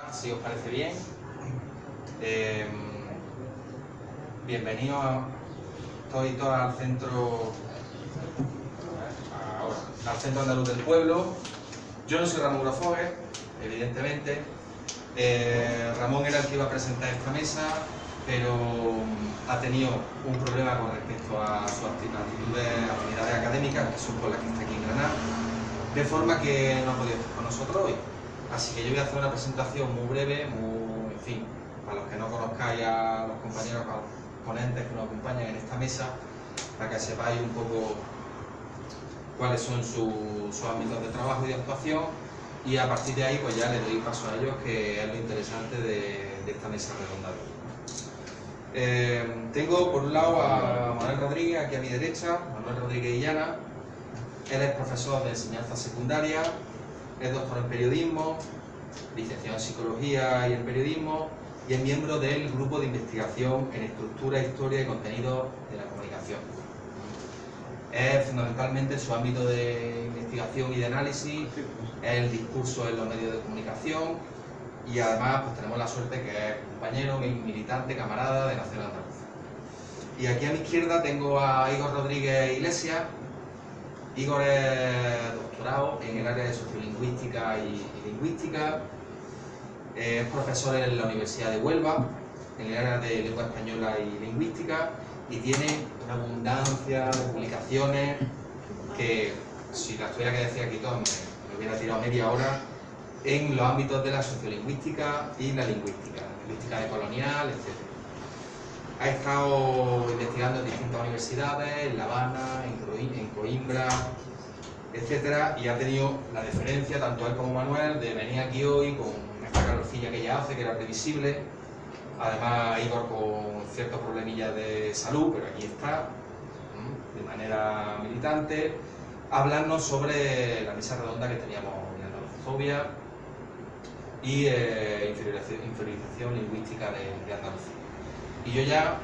Si os parece bien, bienvenidos todos y todas al centro andaluz del pueblo. Yo no soy Ramón Grofogues, evidentemente. Ramón era el que iba a presentar esta mesa, pero ha tenido un problema con respecto a sus actividades académicas, que son por las que está aquí en Granada, de forma que no ha podido estar con nosotros hoy. Así que yo voy a hacer una presentación muy breve, en fin, para los que no conozcáis a los compañeros, a los ponentes que nos acompañan en esta mesa, para que sepáis un poco cuáles son sus ámbitos de trabajo y de actuación, y a partir de ahí pues ya le doy paso a ellos, que es lo interesante de esta mesa redonda. Tengo por un lado a Manuel Rodríguez, aquí a mi derecha, Manuel Rodríguez Illana. Él es profesor de enseñanza secundaria, es doctor en periodismo, licenciado en psicología y en periodismo, y es miembro del grupo de investigación en estructura, historia y contenido de la comunicación. Es fundamentalmente su ámbito de investigación y de análisis, es el discurso en los medios de comunicación, y además pues tenemos la suerte que es compañero, militante, camarada de Nacional Andaluza. Y aquí a mi izquierda tengo a Igor Rodríguez Iglesias. Igor es doctorado en el área de sociolingüística y lingüística, es profesor en la Universidad de Huelva, en el área de lengua española y lingüística, y tiene una abundancia de publicaciones que, si las tuviera que decir aquí todas, me hubiera tirado media hora, en los ámbitos de la sociolingüística y la lingüística decolonial, etc. Ha estado investigando en distintas universidades, en La Habana, en Coimbra, etc. Y ha tenido la deferencia, tanto él como Manuel, de venir aquí hoy con esta calorcilla que ella hace, que era previsible. Además, Igor con ciertos problemillas de salud, pero aquí está, de manera militante, a hablarnos sobre la mesa redonda que teníamos de andaluzofobia y inferiorización lingüística de Andalucía. Y yo ya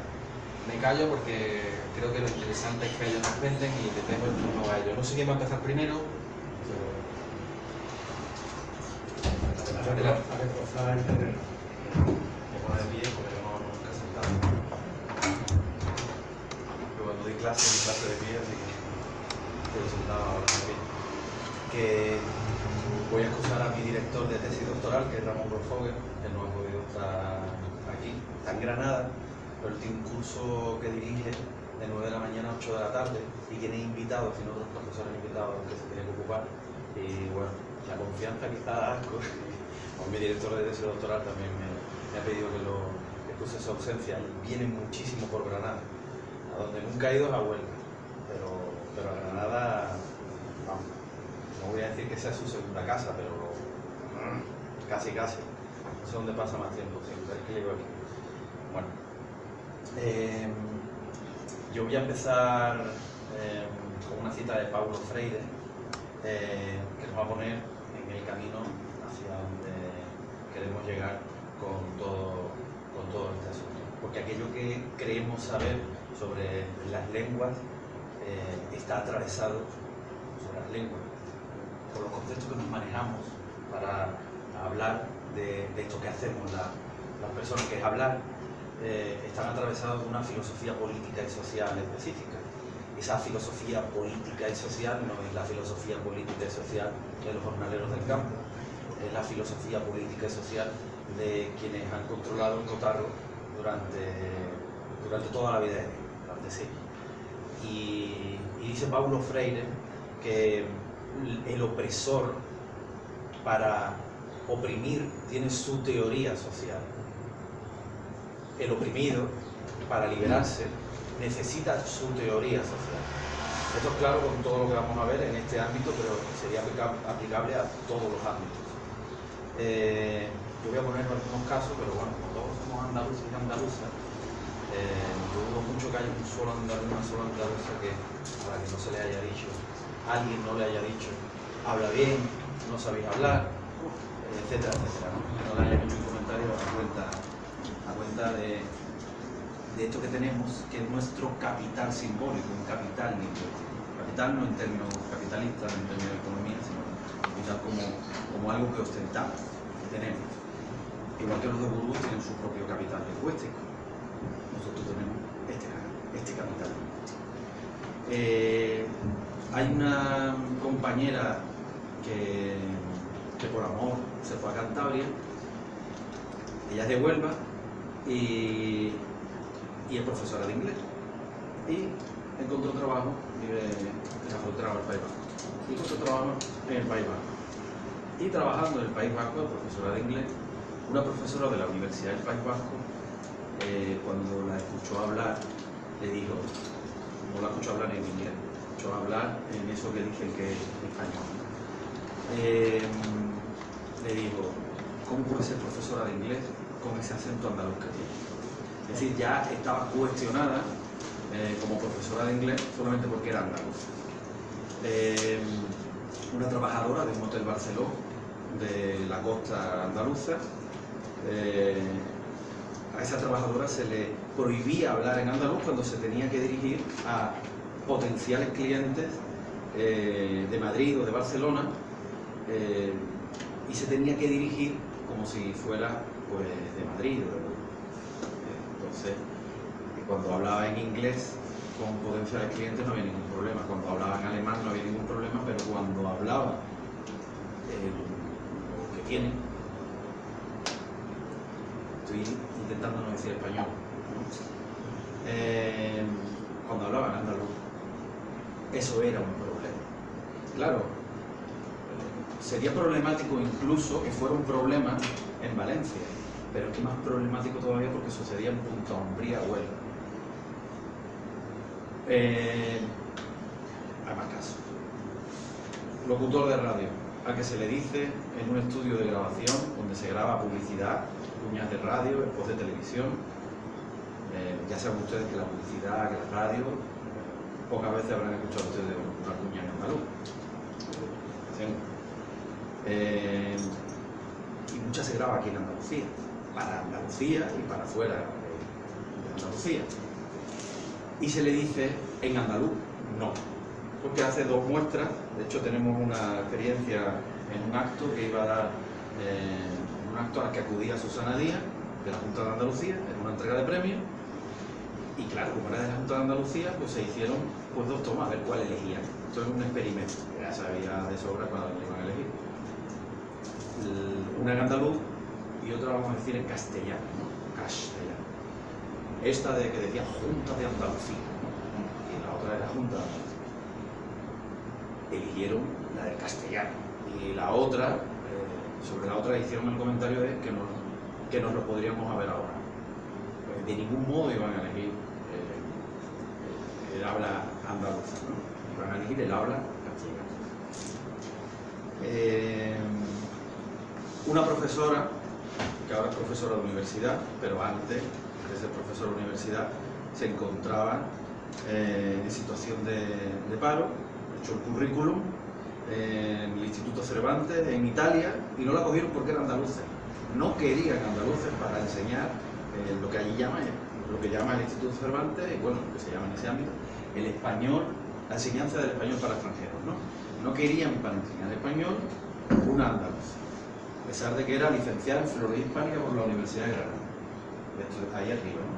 me callo porque creo que lo interesante es que ellos nos cuenten y les dejo el turno a ellos. No sé quién va a empezar primero. Adelante. Me pone de pie porque yo no nunca he sentado. Pero cuando doy clase de pie, así que estoy sentado ahora de pie. Que voy a excusar a mi director de tesis doctoral, que es Ramón Grofogues, que no ha podido estar aquí, está en Granada, pero él tiene un curso que dirige de 9 de la mañana a 8 de la tarde y tiene invitados, tiene otros profesores invitados que se tienen que ocupar. Y bueno, la confianza quizás con mi director de tesis doctoral también me ha pedido que lo excuse su ausencia. Y viene muchísimo por Granada, a donde nunca he ido es a Huelva, pero a Granada, vamos, no voy a decir que sea su segunda casa, pero casi. No sé dónde pasa más tiempo, siempre es que llego aquí. Bueno, yo voy a empezar con una cita de Paulo Freire, que nos va a poner en el camino hacia donde queremos llegar con todo este asunto. Porque aquello que creemos saber sobre las lenguas está atravesado sobre las lenguas, por los conceptos que nos manejamos para hablar de esto que hacemos las personas, que es hablar. Están atravesados de una filosofía política y social específica. Esa filosofía política y social no es la filosofía política y social de los jornaleros del campo, es la filosofía política y social de quienes han controlado el cotarro durante toda la vida, durante siglos. Y dice Paulo Freire que el opresor, para oprimir, tiene su teoría social. El oprimido, para liberarse, necesita su teoría social. Esto es claro con todo lo que vamos a ver en este ámbito, pero sería aplicable a todos los ámbitos. Yo voy a poner algunos casos, pero bueno, como todos somos andaluces y andaluzas, yo dudo mucho que haya una sola andaluza que, para que no se le haya dicho, alguien no le haya dicho, habla bien, no sabéis hablar, etcétera, etcétera, ¿no? Que no le haya hecho un comentario a cuenta de esto que tenemos, que es nuestro capital simbólico, un capital lingüístico. Capital no en términos capitalistas, no en términos de economía, sino capital como algo que ostentamos, que tenemos. igual que los de Burgos tienen su propio capital lingüístico. Nosotros tenemos este capital. Hay una compañera que por amor se fue a Cantabria. Ella es de Huelva y es profesora de inglés. Y encontró trabajo, vive en la frontera del País Vasco. Y encontró trabajo en el País Vasco. Y trabajando en el País Vasco, profesora de inglés, una profesora de la Universidad del País Vasco, cuando la escuchó hablar, le dijo, no la escuchó hablar en inglés, la escuchó hablar en eso que dicen que es español. Le dijo, ¿cómo puede ser profesora de inglés con ese acento andaluz que tiene? Es decir, ya estaba cuestionada como profesora de inglés solamente porque era andaluz. Una trabajadora de un hotel Barceló de la costa andaluza, a esa trabajadora se le prohibía hablar en andaluz cuando se tenía que dirigir a potenciales clientes de Madrid o de Barcelona, y se tenía que dirigir como si fuera pues, de Madrid. Entonces, cuando hablaba en inglés con potenciales clientes no había ningún problema, cuando hablaba en alemán no había ningún problema, pero cuando hablaba lo que tiene, estoy intentando no decir español, cuando hablaba en andaluz, eso era un problema. Claro, sería problemático incluso que fuera un problema en Valencia, pero es que más problemático todavía porque sucedía en Punta Umbría, Huelva. Hay más casos. Locutor de radio, al que se le dice en un estudio de grabación donde se graba publicidad, cuñas de radio, spots de televisión. Ya saben ustedes que la publicidad, que la radio, pocas veces habrán escuchado ustedes una cuña en andaluz. Y muchas se graba aquí en Andalucía, para Andalucía y para fuera de Andalucía. Y se le dice en andaluz, no, porque hace dos muestras. De hecho tenemos una experiencia en un acto que iba a dar, un acto al que acudía Susana Díaz, de la Junta de Andalucía, en una entrega de premios, y claro, como era de la Junta de Andalucía, pues se hicieron pues, dos tomas, a ver cuál elegían. Esto es un experimento, ya sabía de sobra cuando lo iban a elegir. Una en andaluz y otra, vamos a decir, en castellano, ¿no? Castellano. Esta de que decía Junta de Andalucía, ¿no? Y la otra era Junta de Andalucía. Eligieron la del castellano. Y la otra, sobre la otra hicieron el comentario de que nos lo podríamos haber ahora. Pues de ningún modo iban a elegir el habla andaluza, ¿no? Iban a elegir el habla castellano. Una profesora, que ahora es profesora de universidad, pero antes de ser profesora de universidad, se encontraba en situación de paro, echó el currículum en el Instituto Cervantes, en Italia, y no la cogieron porque era andaluza. No querían andaluces para enseñar lo que allí llama, lo que llama el Instituto Cervantes, y bueno, lo que se llama en ese ámbito, el español, la enseñanza del español para extranjeros, ¿no? No querían para enseñar español una andaluza, a pesar de que era licenciada en Filología Hispánica por la Universidad de Granada. Ahí arriba, ¿no?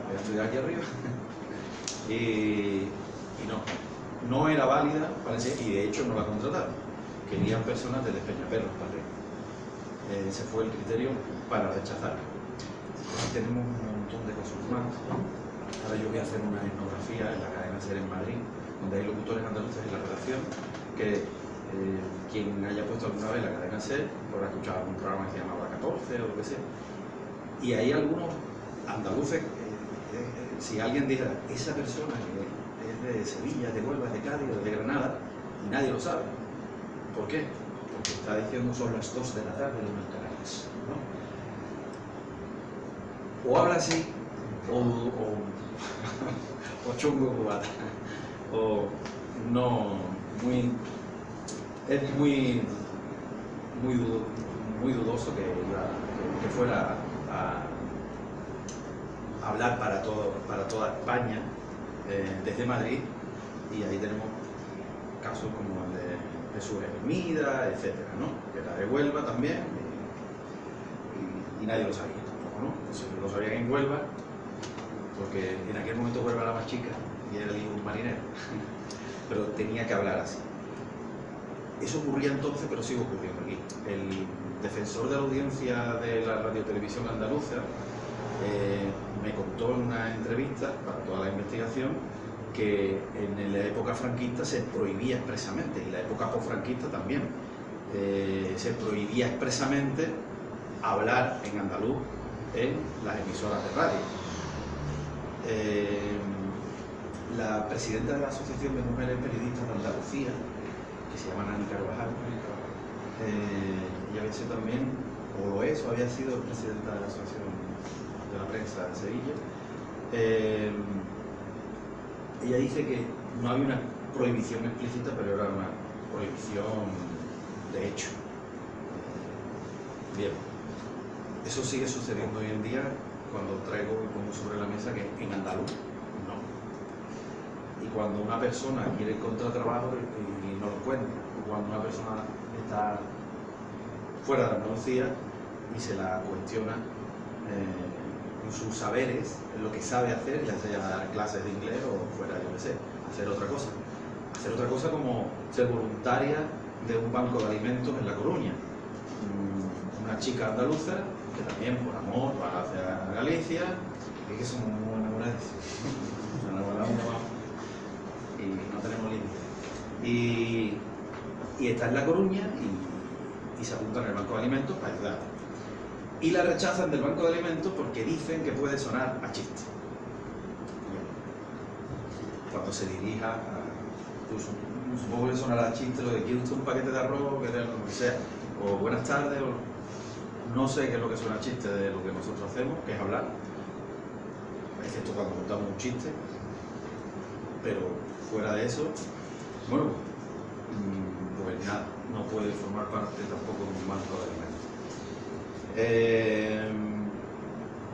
Voy a estudiar aquí arriba. Y no era válida para enseñar, y de hecho no la contrataron. Querían personas de Despeñaperros para arriba. Ese fue el criterio para rechazar. Tenemos un montón de cosas más. Ahora yo voy a hacer una etnografía en la cadena SER en Madrid, donde hay locutores andaluces en la redacción, que quien haya puesto alguna vez la cadena SER habrá escuchado algún programa que se llama Hora 14 o lo que sea. Y hay algunos andaluces, si alguien dijera, esa persona es de Sevilla, de Huelva, de Cádiz o de Granada, y nadie lo sabe. ¿Por qué? Porque está diciendo son las 2 de la tarde en las Canarias, ¿no? O habla así, o chungo cubata, o no, es muy dudoso que fuera a hablar para toda España desde Madrid, y ahí tenemos casos como el de Jesús Hermida, etcétera, ¿no? Que era de Huelva también. y nadie lo sabía tampoco, ¿no? Entonces lo sabían en Huelva, porque en aquel momento Huelva era más chica y era el hijo de un marinero, pero tenía que hablar así. Eso ocurría entonces, pero sigue ocurriendo aquí. El defensor de la audiencia de la radiotelevisión andaluza me contó en una entrevista para toda la investigación que en la época franquista se prohibía expresamente, y la época posfranquista también, se prohibía expresamente hablar en andaluz en las emisoras de radio. La presidenta de la Asociación de Mujeres Periodistas de Andalucía, que se llama Nani Carvajal, ella había sido también, o lo es, o había sido presidenta de la Asociación de la Prensa de Sevilla. Ella dice que no había una prohibición explícita, pero era una prohibición de hecho. Bien, eso sigue sucediendo hoy en día cuando traigo y pongo sobre la mesa que en andaluz no. Y cuando una persona quiere contratrabajo y no lo encuentra, o cuando una persona está fuera de Andalucía y se la cuestiona en sus saberes, en lo que sabe hacer, ya sea dar clases de inglés o fuera, yo qué sé, hacer otra cosa. Hacer otra cosa como ser voluntaria de un banco de alimentos en La Coruña. Una chica andaluza que también por amor va hacia Galicia, y que somos muy enamorados, nos enamoramos y no tenemos límite. Y está en La Coruña y se apunta en el banco de alimentos para ayudar. Y la rechazan del banco de alimentos porque dicen que puede sonar a chiste. Cuando se dirija a... Pues, supongo que sonará a chiste lo de ¿quiere usted un paquete de arroz? Que lo que sea. O buenas tardes, o... No sé qué es lo que suena a chiste de lo que nosotros hacemos, que es hablar. Excepto cuando contamos un chiste. Pero fuera de eso, bueno, pues nada, no puede formar parte tampoco de un banco de alimentos.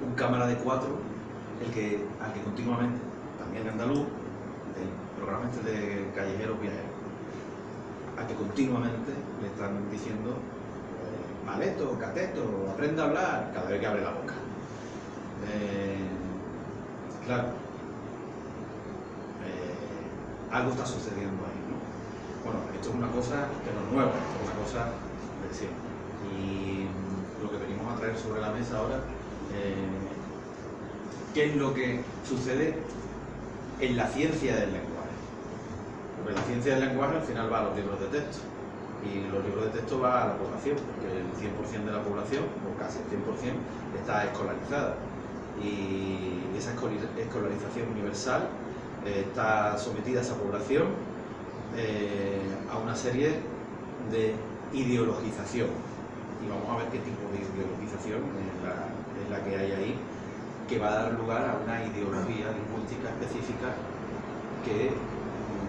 Un cámara de 4, al que continuamente, también andaluz, el programa este de Callejeros Viajeros, al que continuamente le están diciendo maleto, cateto, aprenda a hablar cada vez que abre la boca. Claro, algo está sucediendo ahí, ¿no? Bueno, esto es una cosa que no es nueva, esto es una cosa de siempre. Y lo que venimos a traer sobre la mesa ahora, ¿qué es lo que sucede en la ciencia del lenguaje? Porque la ciencia del lenguaje al final va a los libros de texto, y los libros de texto va a la población, porque el 100% de la población, o casi el 100%, está escolarizada. Y esa escolarización universal está sometida a esa población a una serie de ideologización. Y vamos a ver qué tipo de ideologización es la que hay ahí, que va a dar lugar a una ideología lingüística específica que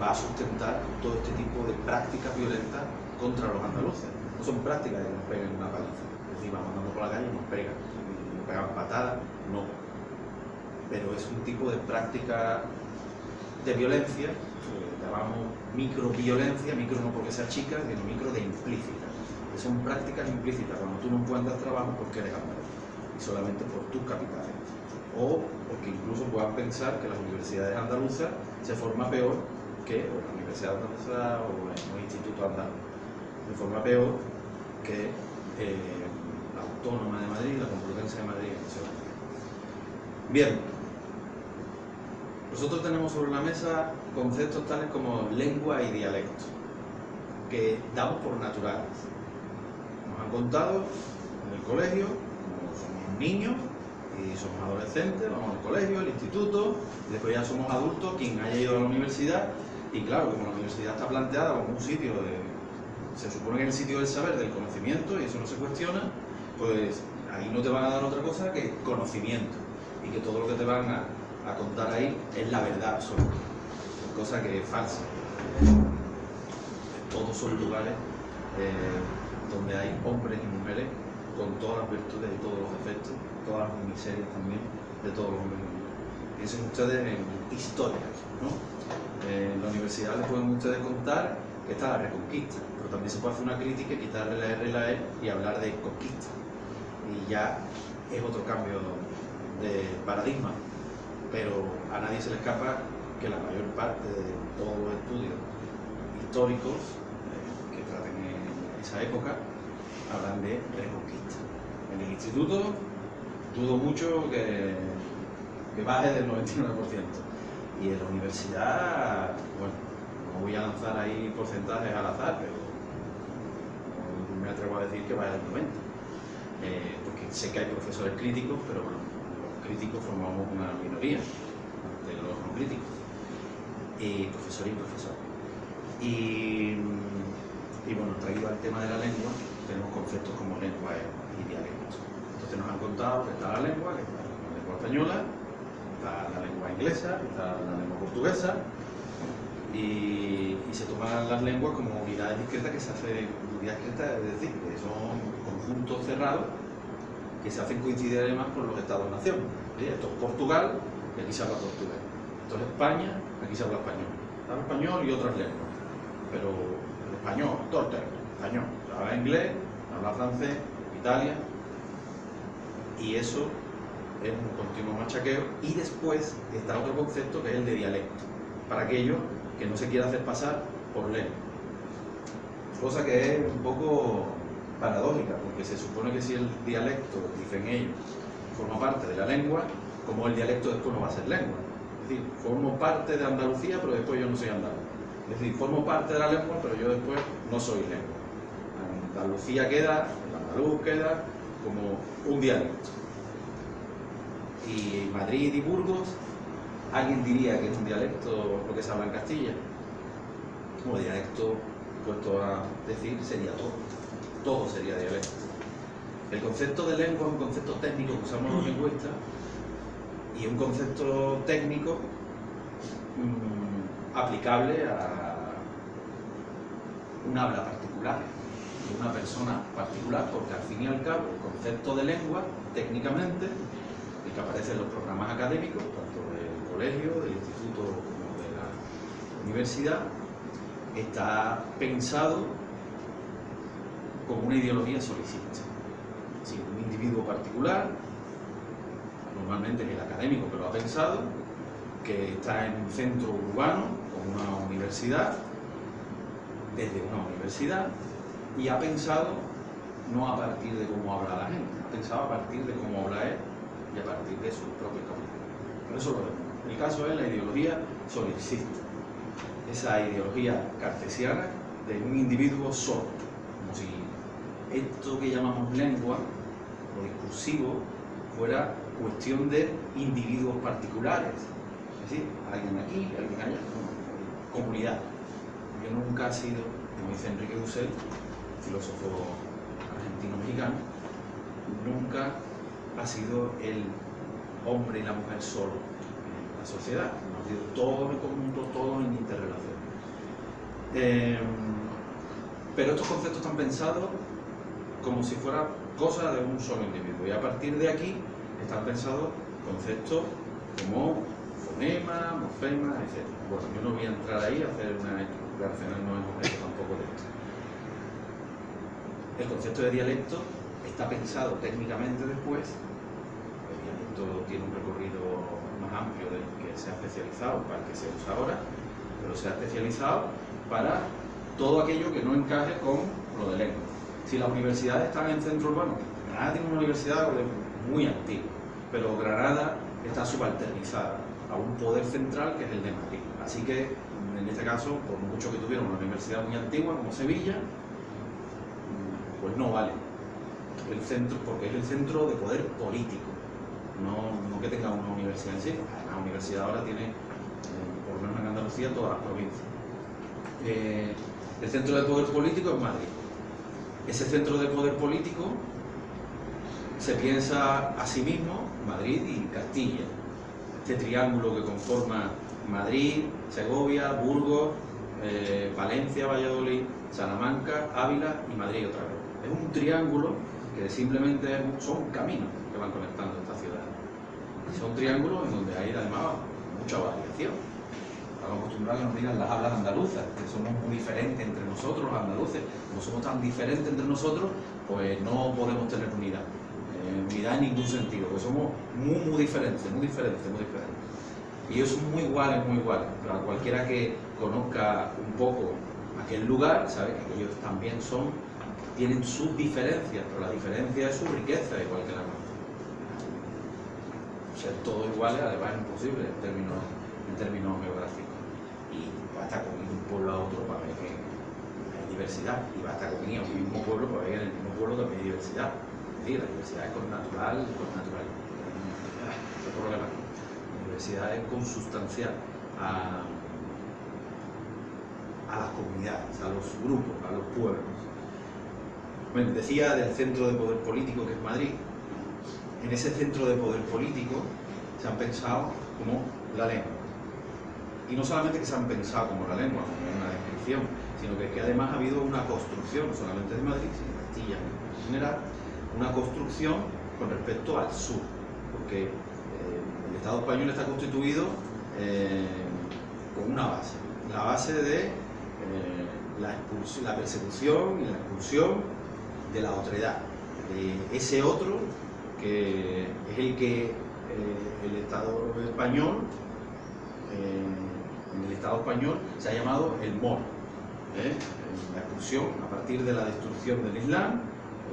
va a sustentar todo este tipo de prácticas violentas contra los andaluces. No son prácticas que nos peguen una paliza, es decir, vamos andando por la calle y nos pegan patadas, no. Pero es un tipo de práctica de violencia, que llamamos microviolencia, micro no porque sea chica, sino micro de implícita. Que son prácticas implícitas, cuando tú no encuentras trabajo porque eres andaluz, y solamente por tus capitales. O porque incluso puedan pensar que las universidades andaluzas se forma peor que la Universidad Andaluza o el Instituto Andaluz. Se forma peor que la Autónoma de Madrid, la Complutense de Madrid, etc. Bien, nosotros tenemos sobre la mesa conceptos tales como lengua y dialecto, que damos por naturales. Nos han contado en el colegio, como somos niños y somos adolescentes, vamos al colegio, al instituto, y después ya somos adultos, quien haya ido a la universidad, y claro, como la universidad está planteada como un sitio se supone que es el sitio del saber, del conocimiento, y eso no se cuestiona, pues ahí no te van a dar otra cosa que conocimiento, y que todo lo que te van a contar ahí es la verdad absoluta, cosa que es falsa. Todos son lugares donde hay hombres y mujeres con todas las virtudes y todos los defectos, todas las miserias también de todos los hombres y mujeres. Piensen ustedes en historia, ¿no? En la universidad les pueden ustedes contar que está la Reconquista, pero también se puede hacer una crítica y quitarle la R y la E y hablar de conquista. Y ya es otro cambio de paradigma, pero a nadie se le escapa que la mayor parte de todos los estudios históricos que traten en esa época hablan de reconquista. En el instituto dudo mucho que baje del 99%, y en la universidad, bueno, no voy a lanzar ahí porcentajes al azar, pero me atrevo a decir que vaya del 90%, porque sé que hay profesores críticos, pero bueno, los críticos formamos una minoría de los no críticos, profesores y profesores. Y bueno, traído al tema de la lengua, tenemos conceptos como lengua y dialecto. Entonces nos han contado que está la lengua, que está la lengua española, está la lengua inglesa, está la lengua portuguesa, y se toman las lenguas como unidades discretas que se hacen, unidades discretas, es decir, que son conjuntos cerrados que se hacen coincidir además con los estados-nación. Esto es Portugal, y aquí se habla portugués. Esto es España, aquí se habla español. Se habla español y otras lenguas, pero el español, todo el territorio, español. Se habla inglés, se habla francés, Italia, y eso es un continuo machaqueo. Y después está otro concepto que es el de dialecto, para aquellos que no se quiera hacer pasar por lengua. Cosa que es un poco paradójica, porque se supone que si el dialecto, dicen ellos, forma parte de la lengua, como el dialecto después no va a ser lengua. Es decir, formo parte de Andalucía, pero después yo no soy andaluz. Es decir, formo parte de la lengua, pero yo después no soy lengua. Andalucía queda, el andaluz queda como un dialecto. Y Madrid y Burgos, ¿alguien diría que es un dialecto lo que se habla en Castilla? Como dialecto, puesto a decir, sería todo. Todo sería dialecto. El concepto de lengua es un concepto técnico que usamos los lingüistas, y un concepto técnico aplicable a un habla particular, de una persona particular, porque al fin y al cabo el concepto de lengua, técnicamente, el que aparece en los programas académicos, tanto del colegio, del instituto como de la universidad, está pensado como una ideología solicista. Si un individuo particular, normalmente es el académico que lo ha pensado, que está en un centro urbano, como una universidad, desde una universidad, y ha pensado no a partir de cómo habla la gente, ha pensado a partir de cómo habla él y a partir de sus propios caminos. Por eso lo vemos. El caso es la ideología solicista, esa ideología cartesiana de un individuo solo, como si esto que llamamos lengua, lo discursivo, fuera cuestión de individuos particulares, es decir, alguien aquí, alguien allá, comunidad. Yo nunca he sido, como dice Enrique Dussel, filósofo argentino-mexicano, nunca ha sido el hombre y la mujer solo en la sociedad, ha sido todo en conjunto, todo en interrelación. Pero estos conceptos están pensados como si fuera cosa de un solo individuo, y a partir de aquí están pensados conceptos como fonema, morfema, etc. Bueno, yo no voy a entrar ahí a hacer una estructura, al final no es objeto tampoco de esto. El concepto de dialecto está pensado técnicamente después. El dialecto tiene un recorrido más amplio del que se ha especializado para el que se usa ahora, pero se ha especializado para todo aquello que no encaje con lo de lengua. Si las universidades están en centro urbano, Granada tiene una universidad muy antigua, pero Granada está subalternizada a un poder central que es el de Madrid. Así que, en este caso, por mucho que tuviera una universidad muy antigua como Sevilla, pues no vale el centro, porque es el centro de poder político, no que tenga una universidad en sí. La universidad ahora tiene, por lo menos en Andalucía, todas las provincias. El centro de poder político es Madrid. Ese centro de poder político se piensa a sí mismo Madrid y Castilla. Este triángulo que conforma Madrid, Segovia, Burgos, Valencia, Valladolid, Salamanca, Ávila y Madrid otra vez. Es un triángulo que simplemente son caminos que van conectando estas ciudades. Y son triángulos en donde hay además mucha variación. Estamos acostumbrados a que nos digan las hablas andaluzas, que somos muy diferentes entre nosotros los andaluces. Como somos tan diferentes entre nosotros, pues no podemos tener unidad. unidad en ningún sentido, porque somos muy diferentes, muy diferentes. Y ellos son muy iguales, muy iguales. Pero cualquiera que conozca un poco aquel lugar, sabe que ellos también tienen sus diferencias, pero la diferencia es su riqueza, igual que la nuestra. Ser todos iguales, además, es imposible en términos geográficos. Y basta con ir de un pueblo a otro para ver que hay diversidad, y basta con ir a un mismo pueblo para ver que en el mismo pueblo también hay diversidad. Es decir, la diversidad es connatural. No hay problema. La diversidad es consustancial a las comunidades, a los grupos, a los pueblos. Bueno, decía del centro de poder político que es Madrid. En ese centro de poder político se han pensado como la lengua. Y no solamente que se han pensado como la lengua, como una descripción, sino que además ha habido una construcción, no solamente de Madrid, sino de Castilla en general, una construcción con respecto al sur, porque el Estado español está constituido con una base, la base de la persecución y la expulsión de la otredad, de ese otro que es el que el Estado español, en el Estado español se ha llamado el moro, la expulsión a partir de la destrucción del Islam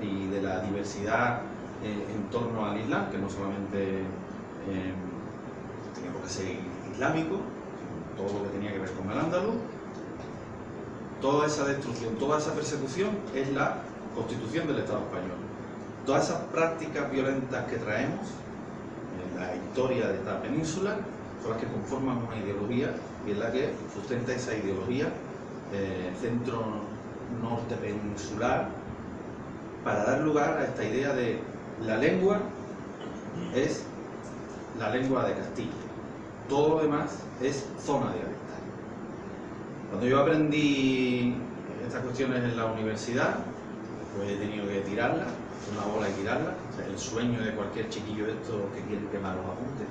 y de la diversidad en torno al Islam, que no solamente tenía por qué ser islámico, sino todo lo que tenía que ver con el andaluz. Toda esa destrucción, toda esa persecución es la constitución del Estado español. Todas esas prácticas violentas que traemos en la historia de esta península son las que conforman una ideología, y es la que sustenta esa ideología centro norte peninsular, para dar lugar a esta idea de la lengua es la lengua de Castilla, todo lo demás es zona dialectal. Cuando yo aprendí estas cuestiones en la universidad, pues he tenido que tirarla, una bola y tirarla. O sea, el sueño de cualquier chiquillo de estos que quiere quemar los apuntes.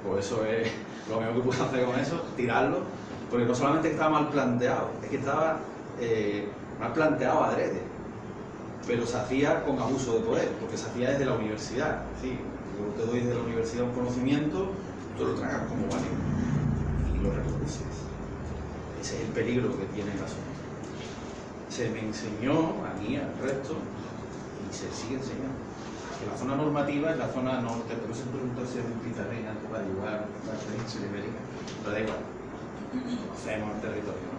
Pues eso es lo mejor que puedo hacer con eso, tirarlo, porque no solamente estaba mal planteado, es que estaba mal planteado adrede, pero se hacía con abuso de poder, porque se hacía desde la universidad. Sí, yo te doy desde la universidad un conocimiento, tú lo tragas como válido y lo reproduces. Ese es el peligro que tiene el asunto. Se me enseñó a mí, al resto, y se sigue enseñando, que la zona normativa es la zona norte, pero se preguntó si es un pizarrín para ayudar a la península ibérica, pero da igual, conocemos el territorio, ¿no?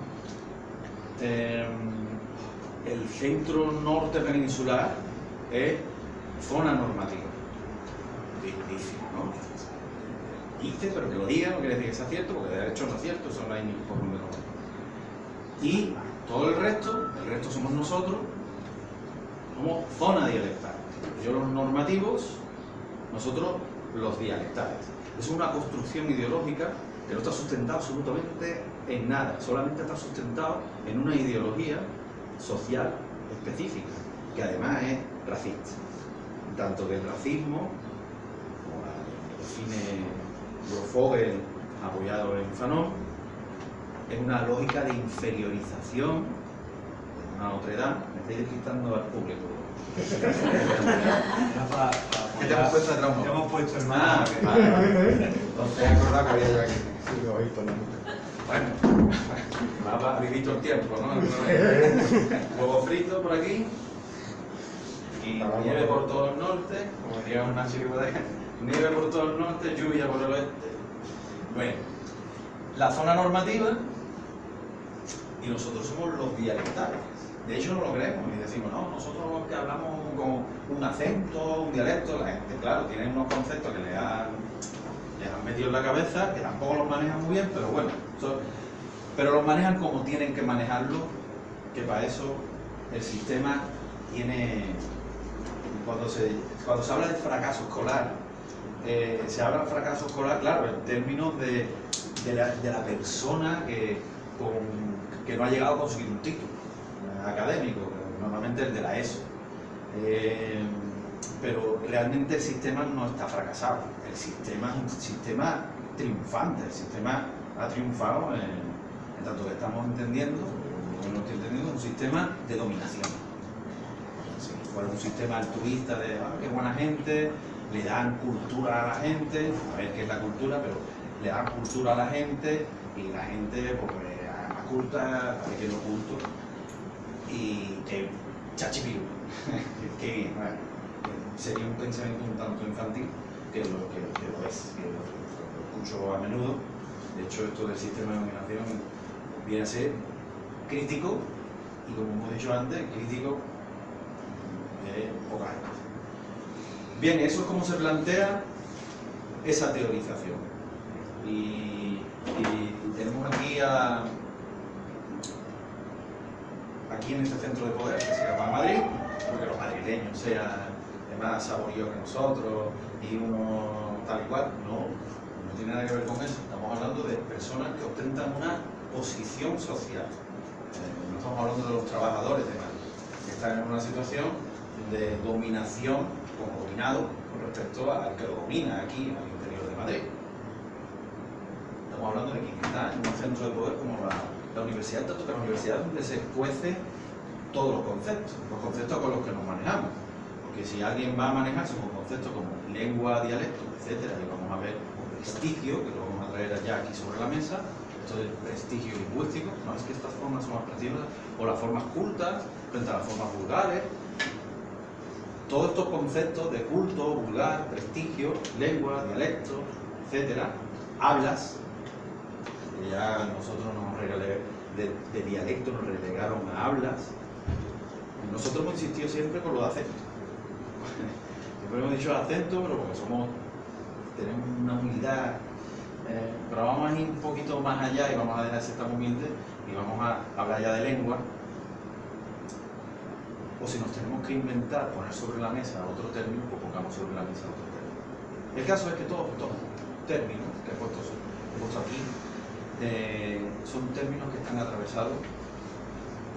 El centro norte peninsular es zona normativa, dice, ¿no? Dice, pero que lo diga no quiere decir que sea cierto, porque de hecho no es cierto, eso no hay ni por número. Y todo el resto somos nosotros, somos zona dialectal. Yo los normativos, nosotros los dialectales. Es una construcción ideológica que no está sustentada absolutamente en nada, solamente está sustentado en una ideología social específica, que además es racista. Tanto que el racismo, como lo define Fogel, apoyado en Fanon, es una lógica de inferiorización de una otredad. Me estáis despistando al público. ¿Qué te hemos puesto de trauma? Te hemos puesto el Ah, vale. Entonces he acordado que había yo aquí. Sí, lo oí por la boca. Bueno, va vivito el tiempo, ¿no? Huevo frito por aquí y nieve por todo el norte, como diría una chica de nieve por todo el norte, lluvia por el oeste. Bueno, la zona normativa y nosotros somos los dialectales. De hecho no lo creemos y decimos, no, nosotros que hablamos con un acento, un dialecto, la gente, claro, tiene unos conceptos que les han metido en la cabeza, que tampoco los manejan muy bien, pero bueno, pero los manejan como tienen que manejarlo, que para eso el sistema tiene, cuando se habla de fracaso escolar, se habla de fracaso escolar, claro, en términos de la persona que no ha llegado a conseguir un título académico, normalmente el de la ESO. Pero realmente el sistema no está fracasado, el sistema es un sistema triunfante, el sistema ha triunfado en tanto que estamos entendiendo, como no estoy entendiendo, un sistema de dominación. Sí, igual un sistema altruista de qué buena gente, le dan cultura a la gente, a ver qué es la cultura, pero le dan cultura a la gente y la gente pues culta, parece que no culto, y que chachipiru, que bueno, sería un pensamiento un tanto infantil, que lo es, que lo escucho a menudo. De hecho, esto del sistema de dominación viene a ser crítico, y como hemos dicho antes, crítico de pocas cosas. Bien, eso es como se plantea esa teorización. Y tenemos aquí en este centro de poder, que se llama Madrid, porque los madrileños sean más saboríos que nosotros y uno tal y cual, no tiene nada que ver con eso. Estamos hablando de personas que ostentan una posición social. No estamos hablando de los trabajadores de Madrid, que están en una situación de dominación, como dominado, con respecto al que lo domina aquí, al interior de Madrid. Estamos hablando de quien está en un centro de poder como la universidad, tanto que la universidad es donde se cuece todos los conceptos con los que nos manejamos. Porque si alguien va a manejarse con conceptos como lengua, dialecto, etcétera, y vamos a ver un prestigio, que lo vamos a traer ya aquí sobre la mesa, esto del prestigio lingüístico, no es que estas formas son más preciosas, o las formas cultas frente a las formas vulgares. Todos estos conceptos de culto, vulgar, prestigio, lengua, dialecto, etcétera, hablas, que ya nosotros de dialecto nos relegaron a hablas. Nosotros hemos insistido siempre con lo de acento. Siempre hemos dicho acento, pero porque tenemos una humildad, pero vamos a ir un poquito más allá y vamos a dejar de ser tan humildes y vamos a hablar ya de lengua. O si nos tenemos que inventar, poner sobre la mesa otro término, pues pongamos sobre la mesa otro término. El caso es que todos estos términos que he puesto aquí son términos que están atravesados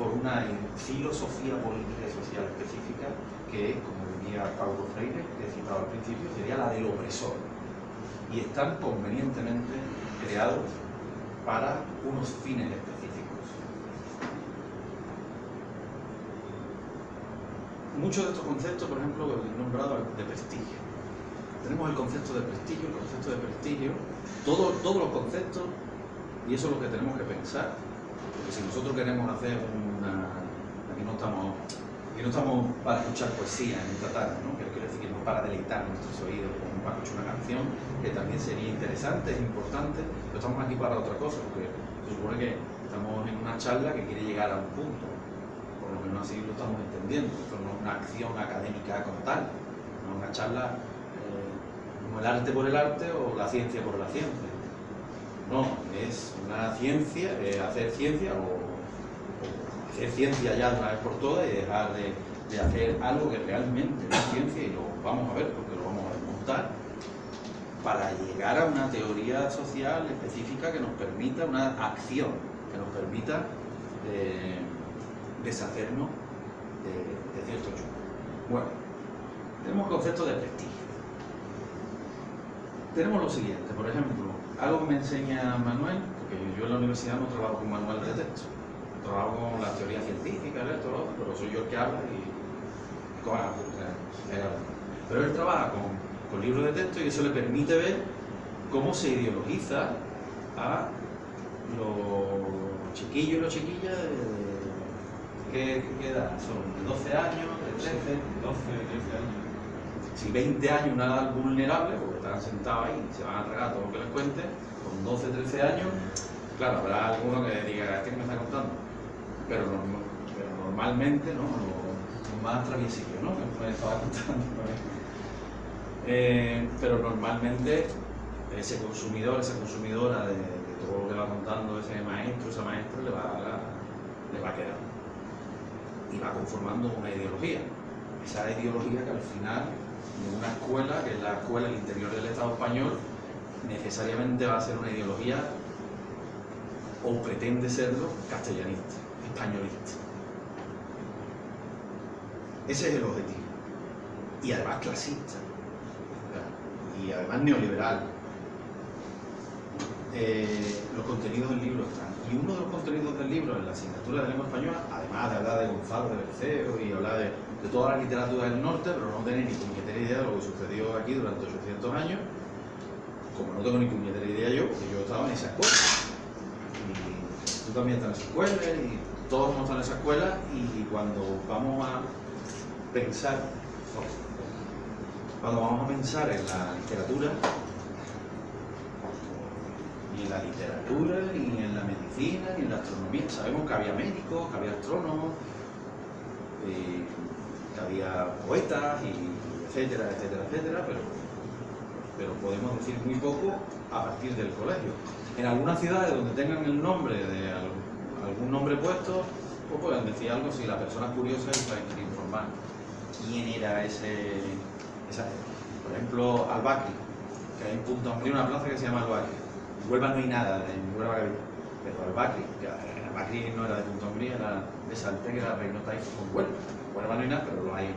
por una filosofía política y social específica que, como diría Paulo Freire, que he citado al principio, sería la del opresor. Y están convenientemente creados para unos fines específicos. Muchos de estos conceptos, por ejemplo, he nombrado de prestigio. Tenemos el concepto de prestigio, todos los conceptos, y eso es lo que tenemos que pensar. Porque si nosotros queremos hacer aquí no estamos para escuchar poesía en esta tarde, ¿no? Quiero decir que no para deleitar nuestros oídos, como para escuchar una canción, que también sería interesante, es importante, pero estamos aquí para otra cosa, porque se supone que estamos en una charla que quiere llegar a un punto, por lo menos así lo estamos entendiendo. Esto no es una acción académica como tal, no es una charla como el arte por el arte o la ciencia por la ciencia. No, es una ciencia, hacer ciencia o hacer ciencia ya de una vez por todas y dejar de hacer algo que realmente es ciencia, y lo vamos a ver porque lo vamos a desmontar, para llegar a una teoría social específica que nos permita una acción, que nos permita deshacernos de ciertos yugos. Bueno, tenemos conceptos de prestigio. Tenemos lo siguiente, por ejemplo, algo que me enseña Manuel, porque yo en la universidad no trabajo con manuales de texto, trabajo con la teoría científica, esto, lo otro, pero soy yo el que habla y con las apuntes. Pero él trabaja con libros de texto y eso le permite ver cómo se ideologiza a los chiquillos y las chiquillas ¿qué edad? ¿Son de 12 años, de 13? 12, 13 años. Si 20 años una edad vulnerable, porque están sentados ahí y se van a tragar todo lo que les cuente, con 12, 13 años, claro, habrá alguno que diga, ¿este que me está contando? Pero normalmente, ¿no? Los más traviesillos, ¿no? Que me estaba contando. Pero normalmente ese consumidor, esa consumidora de todo lo que va contando ese maestro, esa maestra, le va quedando. Y va conformando una ideología. Esa ideología que al final, de una escuela, que es la escuela del interior del Estado español, necesariamente va a ser una ideología, o pretende serlo, castellanista, españolista. Ese es el objetivo. Y además clasista. Y además neoliberal. los contenidos del libro están. Y uno de los contenidos del libro en la asignatura de lengua española, además de hablar de Gonzalo de Berceo y hablar de toda la literatura del norte, pero no tenéis ni puñetera idea de lo que sucedió aquí durante 800 años, como no tengo ni puñetera idea yo, porque yo estaba en esa escuela. Y tú también estás en esa escuela, y todos hemos estado en esa escuela, y cuando vamos a pensar en la literatura, ni en la literatura, ni en la medicina, ni en la astronomía, sabemos que había médicos, que había astrónomos, que había poetas, y etcétera, etcétera, etcétera, pero podemos decir muy poco a partir del colegio. En algunas ciudades donde tengan el nombre de algún nombre puesto, pues pueden decir algo si la persona es curiosa y sabe informar quién era por ejemplo, Albacri, que hay un punto, una plaza que se llama Albacri. En Huelva no hay nada, en Huelva pero Albacri, Albacri no era de Punta Umbría, era de Salte, que era Reinota y con Huelva. En Huelva no hay nada, pero lo hay.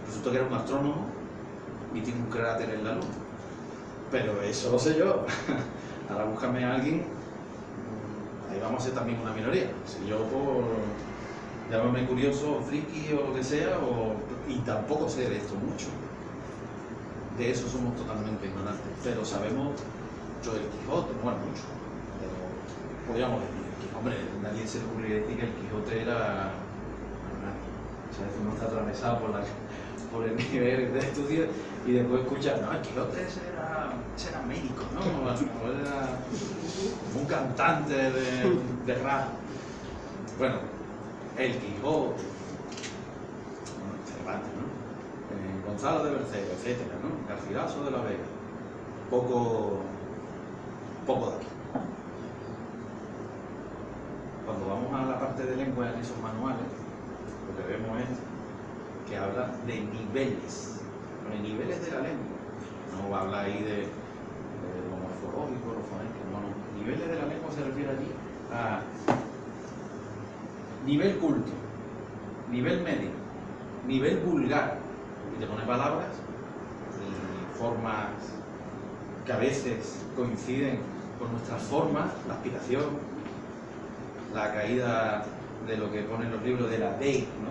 Resulta que era un astrónomo y tiene un cráter en la luna. Pero eso lo sé yo. Ahora búscame a alguien, ahí vamos a ser también una minoría. Si yo por llamarme curioso, friki o lo que sea, y tampoco sé de esto mucho. De eso somos totalmente ignorantes, pero sabemos mucho del Quijote, bueno, mucho. Pero podríamos decir que, hombre, nadie se le ocurriría decir que el Quijote era... O sea, uno está atravesado por el nivel de estudio y después escucha, no, el Quijote ese era médico, ¿no? Era un cantante de rap. Bueno, el Quijote, Cervantes, ¿no? Gonzalo de Berceo, etcétera, ¿no? Garcilaso de la Vega. Poco de aquí. Cuando vamos a la parte de lengua en esos manuales, lo que vemos es que habla de niveles, de niveles de la lengua. No va a hablar ahí de lo morfológico, lo fonético, no. Niveles de la lengua se refiere allí a nivel culto, nivel medio, nivel vulgar, y te pone palabras y formas que a veces coinciden con nuestras formas, la aspiración, la caída de lo que ponen los libros de la D, ¿no?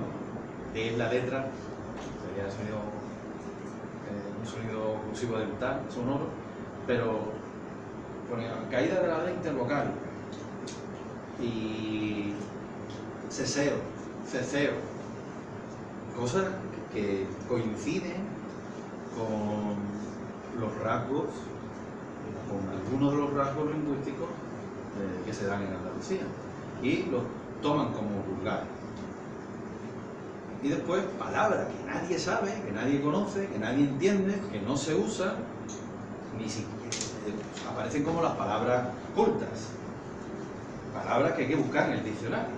D es la letra, sería un sonido oclusivo dental, sonoro, pero pone caída de la D intervocal y ceseo, cosas que coinciden con los rasgos, con algunos de los rasgos lingüísticos que se dan en Andalucía y los toman como vulgares. Y después palabras que nadie sabe, que nadie conoce, que nadie entiende, que no se usan, ni siquiera aparecen como las palabras cultas, palabras que hay que buscar en el diccionario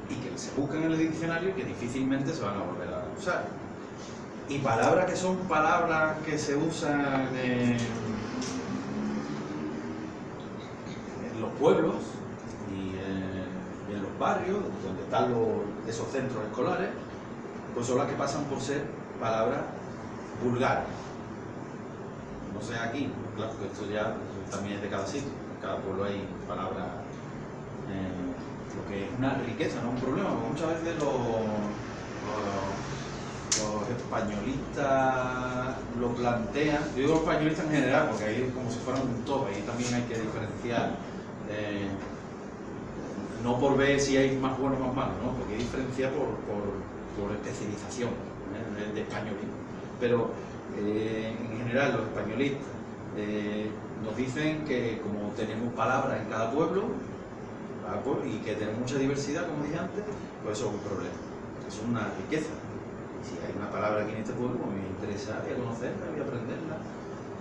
y que se buscan en el diccionario y que difícilmente se van a volver a usar. Y palabras que son palabras que se usan en los pueblos y en los barrios, donde están esos centros escolares, pues son las que pasan por ser palabras vulgares. No sé aquí, claro que esto ya también es de cada sitio, en cada pueblo hay palabras, lo que es una riqueza, no un problema, porque muchas veces los españolistas lo plantean, yo digo los españolistas en general, porque ahí es como si fueran un top, ahí también hay que diferenciar, no por ver si hay más buenos o más malos, ¿no? Porque hay que diferenciar por especialización de españolismo. Pero en general los españolistas nos dicen que como tenemos palabras en cada pueblo y que tenemos mucha diversidad, como dije antes, pues eso es un problema, eso es una riqueza. Si hay una palabra aquí en este pueblo, pues me interesa conocerla, voy a aprenderla,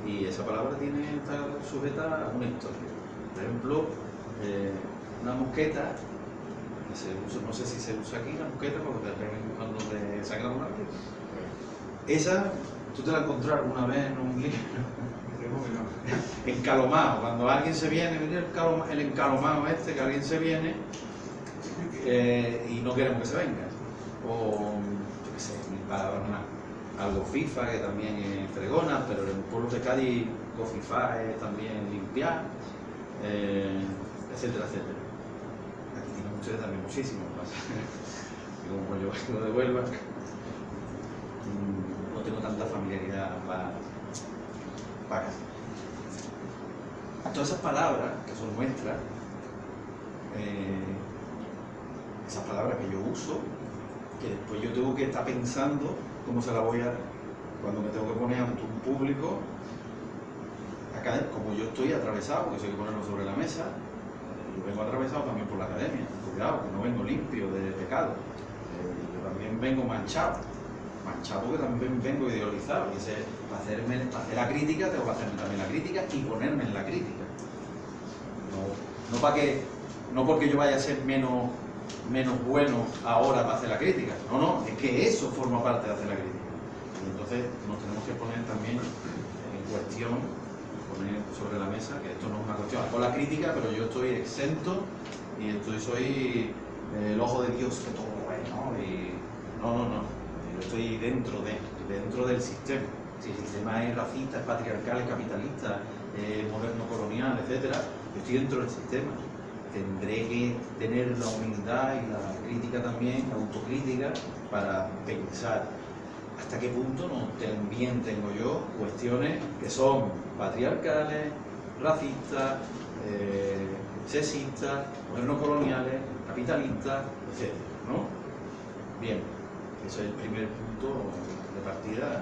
y esa palabra está sujeta a una historia. Por ejemplo, una mosqueta, que se usa, no sé si se usa aquí la mosqueta porque te ven cuando te sacan una vez. Esa, tú te la encontrás alguna vez en un libro. Encalomado, cuando alguien se viene, mira el encalomado este, que alguien se viene y no queremos que se venga. O, yo qué sé, mil palabras más. Algo FIFA, que también es fregona, pero en el pueblo de Cádiz Cofifá es también limpiar, etcétera, etcétera. Aquí tienen ustedes también muchísimo más. Como yo vengo de Huelva, no tengo tanta familiaridad para acá. Todas esas palabras que son nuestras, esas palabras que yo uso, que después yo tengo que estar pensando cómo se la voy a, cuando me tengo que poner ante un público, acá, como yo estoy atravesado, porque eso hay que ponerlo sobre la mesa, yo vengo atravesado también por la academia, cuidado, que no vengo limpio de pecado, yo también vengo manchado porque también vengo idealizado, y para hacer la crítica tengo que hacerme también la crítica y ponerme en la crítica. No porque yo vaya a ser menos bueno ahora para hacer la crítica, no, es que eso forma parte de hacer la crítica. Y entonces nos tenemos que poner también en cuestión, poner sobre la mesa que esto no es una cuestión, hago la crítica, pero yo estoy exento y soy el ojo de Dios que todo lo ve, ¿no? Y no. Yo estoy dentro del sistema. Si el sistema es racista, es patriarcal, es capitalista, es moderno colonial, etc., yo estoy dentro del sistema. Tendré que tener la humildad y la crítica también, la autocrítica, para pensar hasta qué punto también tengo yo cuestiones que son patriarcales, racistas, sexistas, moderno coloniales, capitalistas, etc., ¿no? Bien. Ese es el primer punto de partida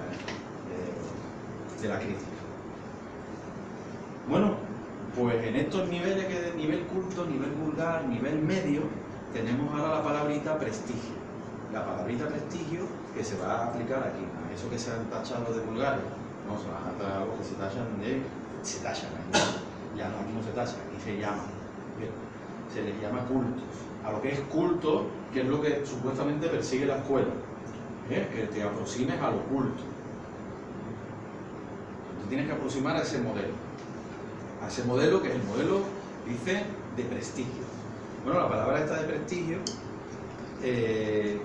de la crítica. Bueno, pues en estos niveles, que de nivel culto, nivel vulgar, nivel medio, tenemos ahora la palabrita prestigio. La palabrita prestigio que se va a aplicar aquí, a eso que se han tachado de vulgares, no, se van a tratar algo que se tachan, ya no, aquí no se tacha, aquí se llama. Bien, se les llama cultos. A lo que es culto, que es lo que supuestamente persigue la escuela. Que te aproximes al oculto. Tú tienes que aproximar a ese modelo que es el modelo, dice, de prestigio. Bueno, la palabra esta de prestigio es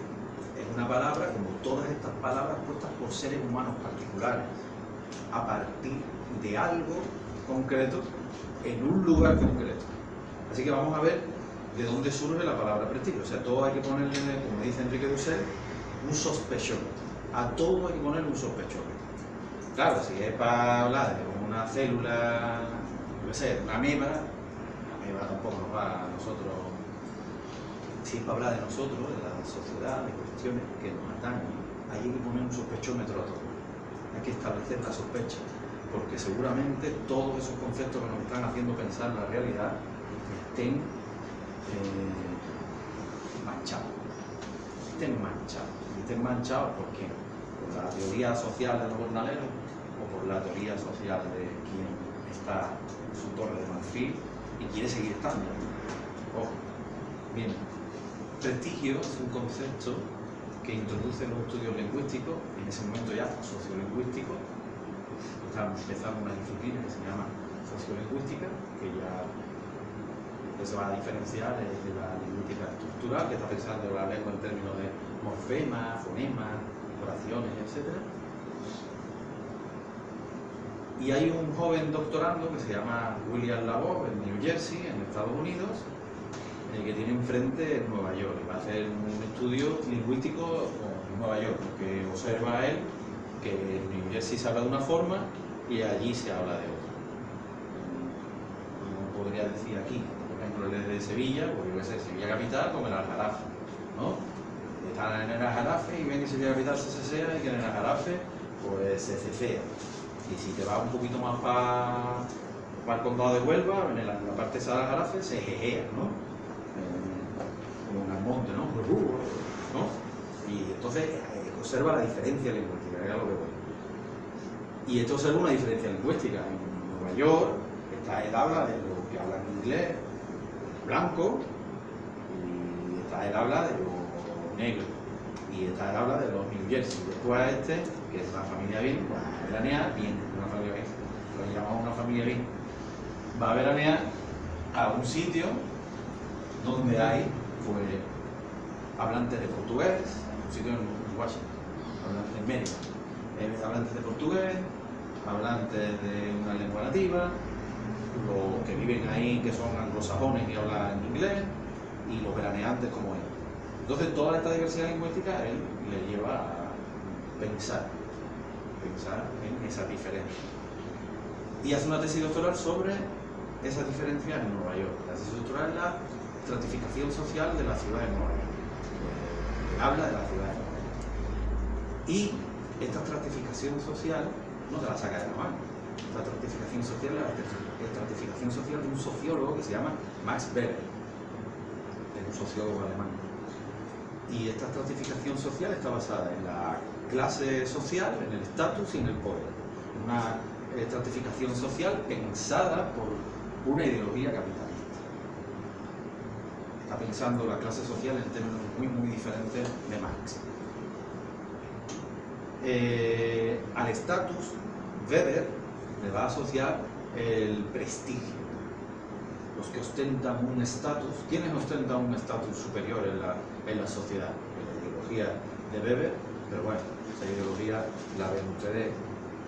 una palabra, como todas estas palabras, puestas por seres humanos particulares, a partir de algo concreto, en un lugar concreto. Así que vamos a ver de dónde surge la palabra prestigio. O sea, todo hay que ponerle, como dice Enrique Dussel, un sospechón. A todo hay que ponerle un sospechón. Claro, si es para hablar de una célula, yo qué sé, una ameba tampoco nos va a nosotros. Si es para hablar de nosotros, de la sociedad, de cuestiones que nos atañen, hay que poner un sospechómetro a todo. Hay que establecer la sospecha, porque seguramente todos esos conceptos que nos están haciendo pensar la realidad estén manchados. Estén manchados ¿por qué? ¿Por la teoría social de los jornaleros o por la teoría social de quien está en su torre de marfil y quiere seguir estando? Ojo. Bien, prestigio es un concepto que introduce los estudios lingüísticos, en ese momento ya sociolingüísticos. Está empezando una disciplina que se llama sociolingüística, que ya se va a diferenciar de la lingüística estructural, que está pensando en la lengua en términos de morfemas, fonemas, oraciones, etc. Y hay un joven doctorando que se llama William Labov en New Jersey, en Estados Unidos, que tiene enfrente en Nueva York. Va a hacer un estudio lingüístico en Nueva York, porque observa él que en New Jersey se habla de una forma y allí se habla de otra. Como podría decir aquí, por ejemplo, él es de Sevilla, pues yo qué sé, Sevilla capital con el Aljarafe, ¿no? Están en el Aljarafe y ven que Sevilla capital se cesea y que en el Aljarafe pues se cecea. Y si te vas un poquito más para el condado de Huelva, en la parte esa del Aljarafe se jejea, ¿no? Como en el monte, ¿no? Y entonces observa la diferencia lingüística, que es lo que voy. Y esto observa una diferencia lingüística. En Nueva York él habla de los que hablan inglés blanco, y él habla de los negros, y él habla de los New Jersey. Después a que es una familia bien, va a veranear bien, una familia bien, lo llamamos una familia bien, va a veranear a un sitio donde hay pues hablantes de portugués, un sitio en Washington, en Mérida, hablantes de portugués, hablantes de una lengua nativa, los que viven ahí, que son anglosajones y hablan inglés, y los veraneantes como él. Entonces, toda esta diversidad lingüística él le lleva a pensar en esas diferencias. Y hace una tesis doctoral sobre esas diferencias en Nueva York. La tesis doctoral es la estratificación social de la ciudad de Nueva York. Habla de la ciudad de Nueva York. Y esta estratificación social no te la saca de la mano. Esta estratificación social es la estratificación social de un sociólogo que se llama Max Weber. Es un sociólogo alemán. Y esta estratificación social está basada en la clase social, en el estatus y en el poder. Una estratificación social pensada por una ideología capitalista. Está pensando la clase social en términos muy diferentes de Marx. Al estatus, Weber le va a asociar el prestigio. Los que ostentan un estatus, ¿quiénes ostentan un estatus superior en la sociedad? En la ideología de Weber, pero bueno, esa ideología la ven ustedes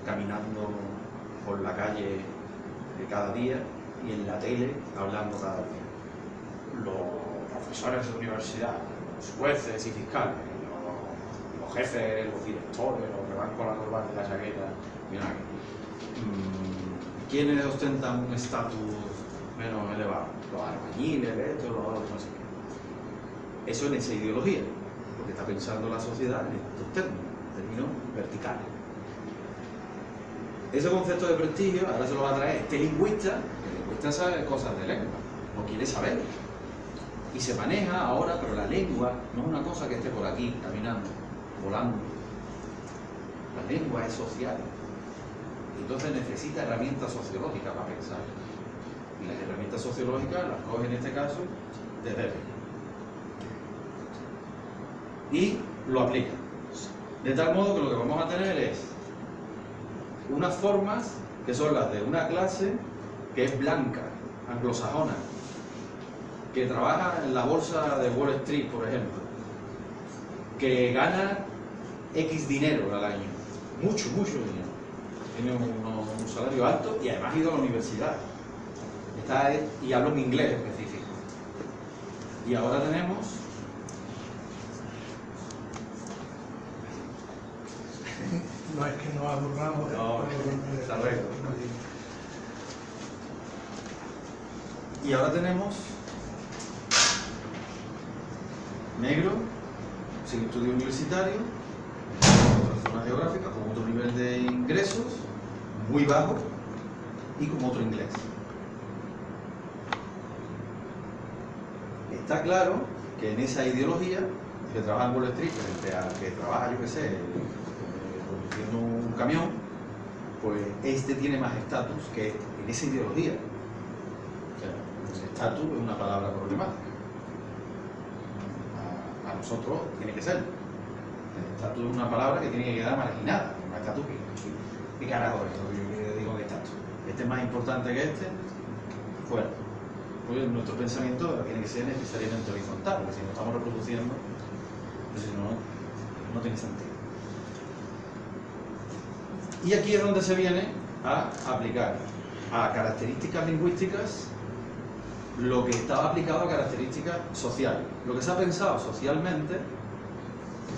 caminando por la calle cada día y en la tele hablando cada día. Los profesores de universidad, los jueces y fiscales, los jefes, los directores, los que van con la corbata y la chaqueta, mira aquí. ¿Quiénes ostentan un estatus menos elevado? Los albañiles, esto, los otros, no sé qué. Eso en esa ideología, porque está pensando la sociedad en estos términos verticales. Ese concepto de prestigio ahora se lo va a traer este lingüista. El lingüista sabe cosas de lengua, no quiere saber. Y se maneja ahora, pero la lengua no es una cosa que esté por aquí, caminando, volando. La lengua es social. Entonces necesita herramientas sociológicas para pensar. Y las herramientas sociológicas las coge en este caso de Weber. Y lo aplica. De tal modo que lo que vamos a tener es unas formas que son las de una clase que es blanca, anglosajona, que trabaja en la bolsa de Wall Street, por ejemplo, que gana X dinero al año, mucho dinero, tiene un salario alto y además ha ido a la universidad, y habla un inglés específico. Y ahora tenemos no es que nos aburramos. No, está luego. Y ahora tenemos negro, sin estudio universitario, en otra zona geográfica, con otro nivel de ingresos, muy bajo, y con otro inglés. Está claro que en esa ideología, que trabaja en Wall Street frente al que trabaja, yo qué sé, conduciendo un camión, pues este tiene más estatus que este, en esa ideología. O sea, el estatus es una palabra problemática. A nosotros tiene que ser. El estatus es una palabra que tiene que quedar marginada. Un estatus ¿qué carajo es lo que digo de estatus? Este es más importante que este, fuera. Pues nuestro pensamiento tiene que ser necesariamente horizontal, porque si no estamos reproduciendo, pues si no tiene sentido. Y aquí es donde se viene a aplicar a características lingüísticas lo que estaba aplicado a características sociales. Lo que se ha pensado socialmente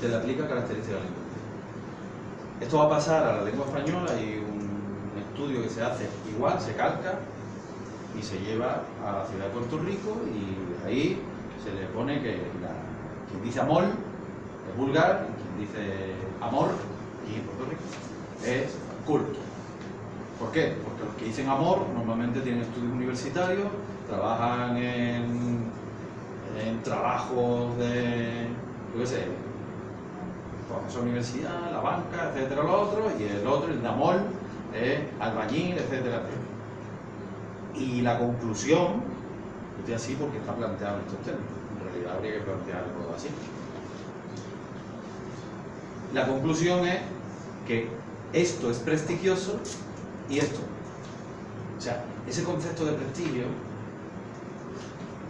se le aplica a características lingüísticas. Esto va a pasar a la lengua española y un estudio que se hace igual, se calca y se lleva a la ciudad de Puerto Rico y ahí se le pone que quien dice amor es vulgar y quien dice amor aquí en Puerto Rico es culto. ¿Por qué? Porque los que dicen amor normalmente tienen estudios universitarios, trabajan en trabajos de, yo qué sé, profesor de universidad, la banca, etcétera, lo otro, y el otro, el de amor, es albañil, etcétera, etcétera. Y la conclusión, yo estoy así porque está planteado en estos términos, en realidad habría que plantearlo así. La conclusión es que esto es prestigioso y esto. O sea, ese concepto de prestigio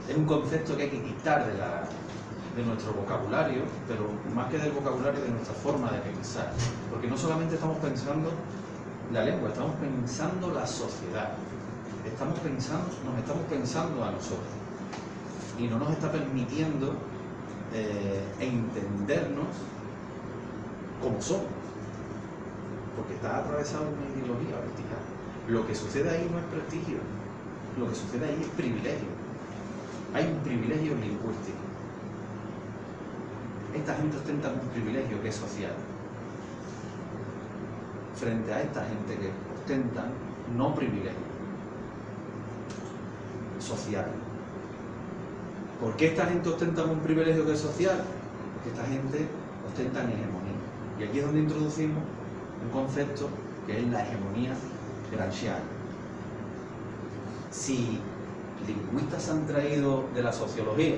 es un concepto que hay que quitar de nuestro vocabulario, pero más que del vocabulario, de nuestra forma de pensar. Porque no solamente estamos pensando la lengua, estamos pensando la sociedad, nos estamos pensando a nosotros y no nos está permitiendo entendernos como somos, porque está atravesado una ideología vertical. Lo que sucede ahí no es prestigio, lo que sucede ahí es privilegio. Hay un privilegio lingüístico. Esta gente ostenta un privilegio que es social. Frente a esta gente que ostenta no privilegio social. ¿Por qué esta gente ostenta un privilegio que es social? Porque esta gente ostenta hegemonía. Y aquí es donde introducimos un concepto que es la hegemonía gramsciana. Si lingüistas han traído de la sociología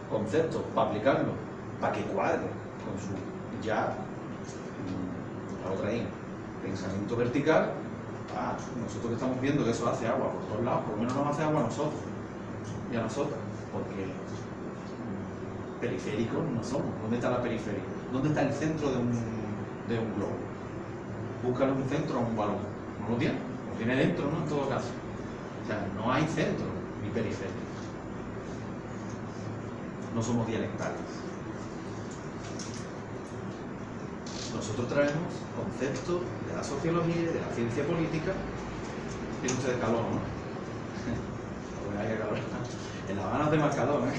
conceptos para aplicarlo, para que cuadre con su ya la otra I, pensamiento vertical, nosotros que estamos viendo que eso hace agua por todos lados, por lo menos nos hace agua a nosotros y a nosotras, porque periféricos no somos. ¿Dónde está la periferia? ¿Dónde está el centro de un globo? Búscalo un centro o un balón. No lo tiene. Lo tiene dentro, ¿no? En todo caso. O sea, no hay centro ni periferia. No somos dialectales. Nosotros traemos conceptos de la sociología y de la ciencia política. Tiene usted calor, ¿no? Bueno, hay calor. En La Habana hace más calor, ¿eh?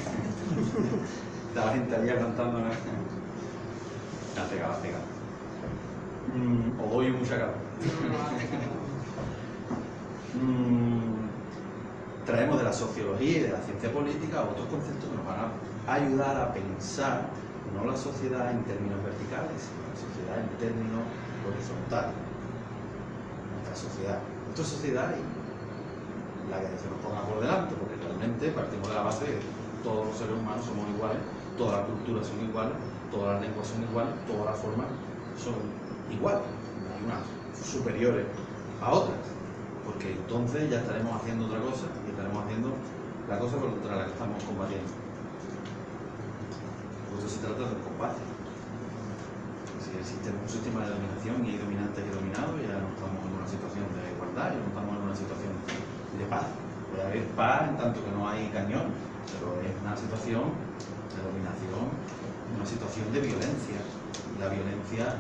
Está la gente allá cantando, ¿no? Hace calor, hace calor. O doy mucha calor. Traemos de la sociología y de la ciencia política otros conceptos que nos van a ayudar a pensar no la sociedad en términos verticales, sino la sociedad en términos horizontales. Nuestra sociedad y la que se nos ponga por delante, porque realmente partimos de la base de que todos los seres humanos somos iguales, todas las culturas son iguales, todas las lenguas son iguales, todas las formas son iguales, no hay unas superiores a otras, porque entonces ya estaremos haciendo otra cosa y estaremos haciendo la cosa contra la que estamos combatiendo. Por eso se trata del combate. Si existe un sistema de dominación y hay dominantes y dominados, ya no estamos en una situación de igualdad, ya no estamos en una situación de paz. Puede haber paz en tanto que no hay cañón, pero es una situación de dominación, una situación de violencia. Y la violencia,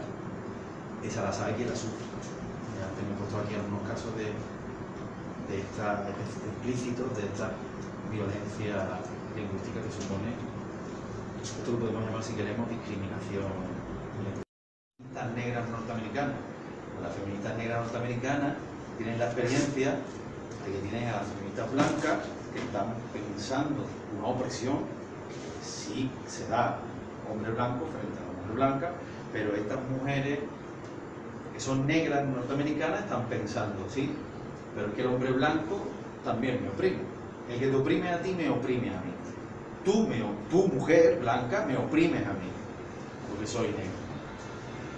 esa la sabe quien la sufre. Ya tenemos puesto aquí algunos casos de esta explícitos de esta violencia lingüística que supone, esto lo podemos llamar si queremos discriminación. Las negras norteamericanas. Las feministas negras norteamericanas tienen la experiencia de que tienen a las feministas blancas que están pensando una opresión que sí se da hombre blanco frente a la mujer blanca, pero estas mujeres que son negras norteamericanas están pensando, sí, pero es que el hombre blanco también me oprime. El que te oprime a ti me oprime a mí. Tú, mujer blanca, me oprimes a mí porque soy negro.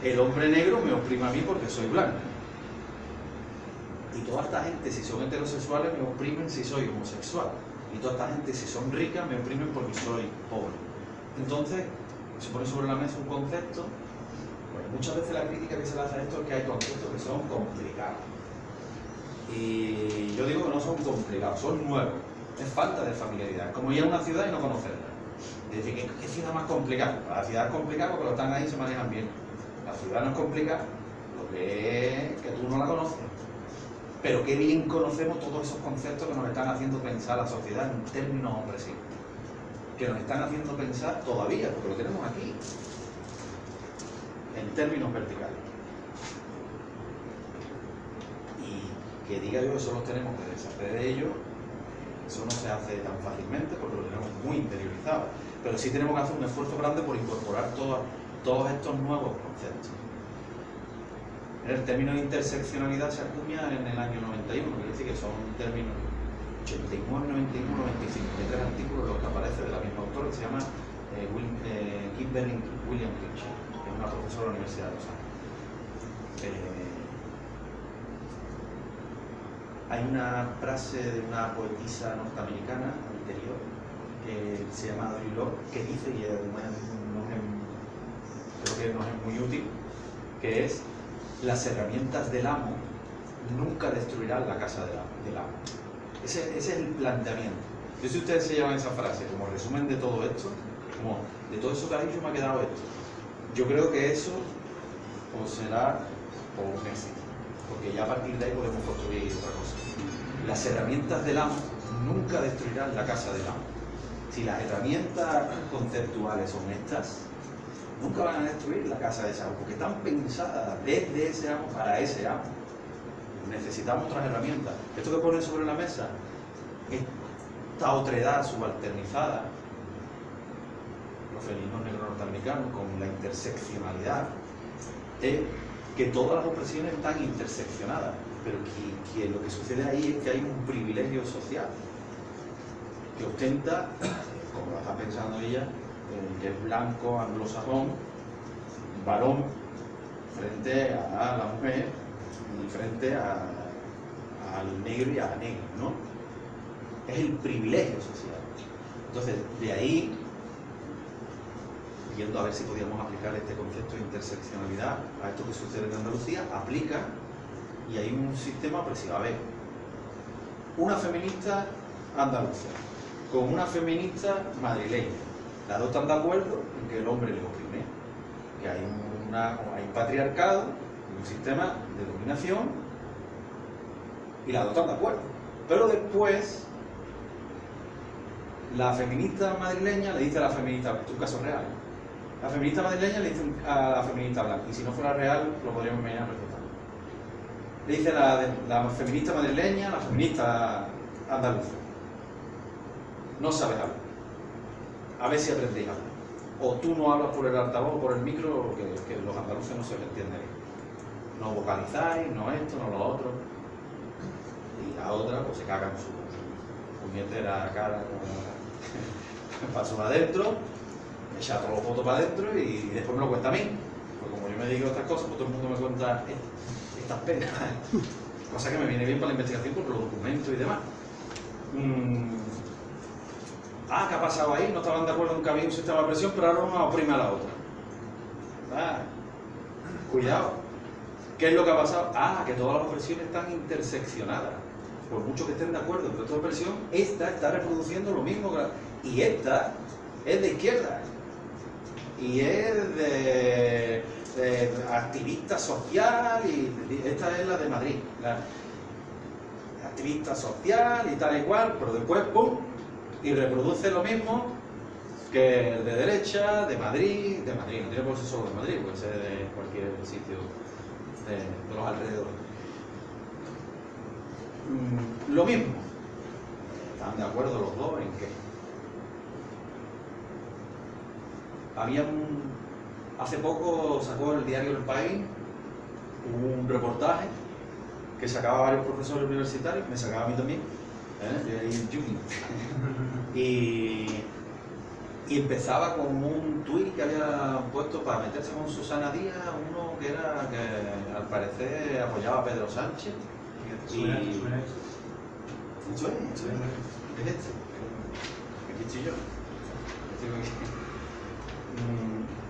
El hombre negro me oprime a mí porque soy blanca. Y toda esta gente, si son heterosexuales, me oprimen si soy homosexual. Y toda esta gente, si son ricas, me oprimen porque soy pobre. Entonces, se pone sobre la mesa un concepto. Pues muchas veces la crítica que se le hace a esto es que hay conceptos que son complicados. Y yo digo que no son complicados, son nuevos. Es falta de familiaridad. Es como ir a una ciudad y no conocerla. Y decir, ¿qué ciudad más complicada? La ciudad es complicada porque los que están ahí se manejan bien. La ciudad no es complicada, lo que es que tú no la conoces. Pero qué bien conocemos todos esos conceptos que nos están haciendo pensar la sociedad en términos opresivos. Que nos están haciendo pensar todavía, porque lo tenemos aquí, en términos verticales. Y que diga yo que solo tenemos que deshacer de ello, eso no se hace tan fácilmente porque lo tenemos muy interiorizado. Pero sí tenemos que hacer un esfuerzo grande por incorporar todos estos nuevos conceptos. El término de interseccionalidad se acuña en el año 91, quiere decir que son términos 89, 91, 95. Hay 3 artículos en los que aparece de la misma autora que se llama Kimberly William Kitchen, que es una profesora de la Universidad de Los Ángeles. Hay una frase de una poetisa norteamericana anterior que se llama Audre Lorde, que dice, y además creo que nos es muy útil, que es las herramientas del amo nunca destruirán la casa del amo. Ese es el planteamiento. Yo, si ustedes se llevan esa frase como resumen de todo esto, como de todo eso que ha dicho me ha quedado esto, yo creo que eso o será o un éxito, porque ya a partir de ahí podemos construir otra cosa. Las herramientas del amo nunca destruirán la casa del amo. Si las herramientas conceptuales son estas, nunca van a destruir la casa de ese amo, porque están pensadas desde ese amo para ese amo. Necesitamos otras herramientas. Esto que ponen sobre la mesa, esta otredad subalternizada, los feminismos negros norteamericanos con la interseccionalidad, es que todas las opresiones están interseccionadas, pero que lo que sucede ahí es que hay un privilegio social que ostenta, como lo está pensando ella, que es blanco, anglosajón, varón, frente a la mujer y frente al negro y a la negra, ¿no? Es el privilegio social. Entonces, de ahí, viendo a ver si podíamos aplicar este concepto de interseccionalidad a esto que sucede en Andalucía, aplica, y hay un sistema opresivo. A ver, una feminista andaluza con una feminista madrileña, las dos están de acuerdo en que el hombre le oprime, que hay un patriarcado, un sistema de dominación, y las dos están de acuerdo. Pero después, la feminista madrileña le dice a la feminista, esto es un caso real, la feminista madrileña le dice a la feminista blanca, y si no fuera real, lo podríamos imaginar perfectamente. Le dice la feminista madrileña, la feminista andaluza, no sabes hablar, a ver si aprendéis a hablar. O tú no hablas por el altavoz o por el micro, que los andaluces no se les entiende bien. No vocalizáis, no esto, no lo otro. Y la otra, pues se caga en su puñetera cara, paso para adentro, echa todos los votos para adentro y después me lo cuenta a mí. Porque como yo me dedico a estas cosas, pues todo el mundo me cuenta estas penas. Cosa que me viene bien para la investigación por los documentos y demás. ¿Qué ha pasado ahí? No estaban de acuerdo en que había un sistema de presión, pero ahora una oprime a la otra. Cuidado. ¿Qué es lo que ha pasado? Que todas las opresiones están interseccionadas. Por mucho que estén de acuerdo en que otra opresión, esta está reproduciendo lo mismo. Y esta es de izquierda. Y es de activista social. Y esta es la de Madrid. La activista social y tal y cual, pero después, ¡pum! Y reproduce lo mismo que el de derecha, de Madrid, no tiene por ser solo de Madrid, puede ser de cualquier sitio de los alrededores. Lo mismo. ¿Están de acuerdo los dos en qué? Hace poco sacó el diario El País un reportaje que sacaba varios profesores universitarios, me sacaba a mí también, yo ahí en Juni. Y empezaba con un tuit que había puesto para meterse con Susana Díaz, uno que al parecer apoyaba a Pedro Sánchez. ¿Suena? ¿Es este? Aquí estoy yo.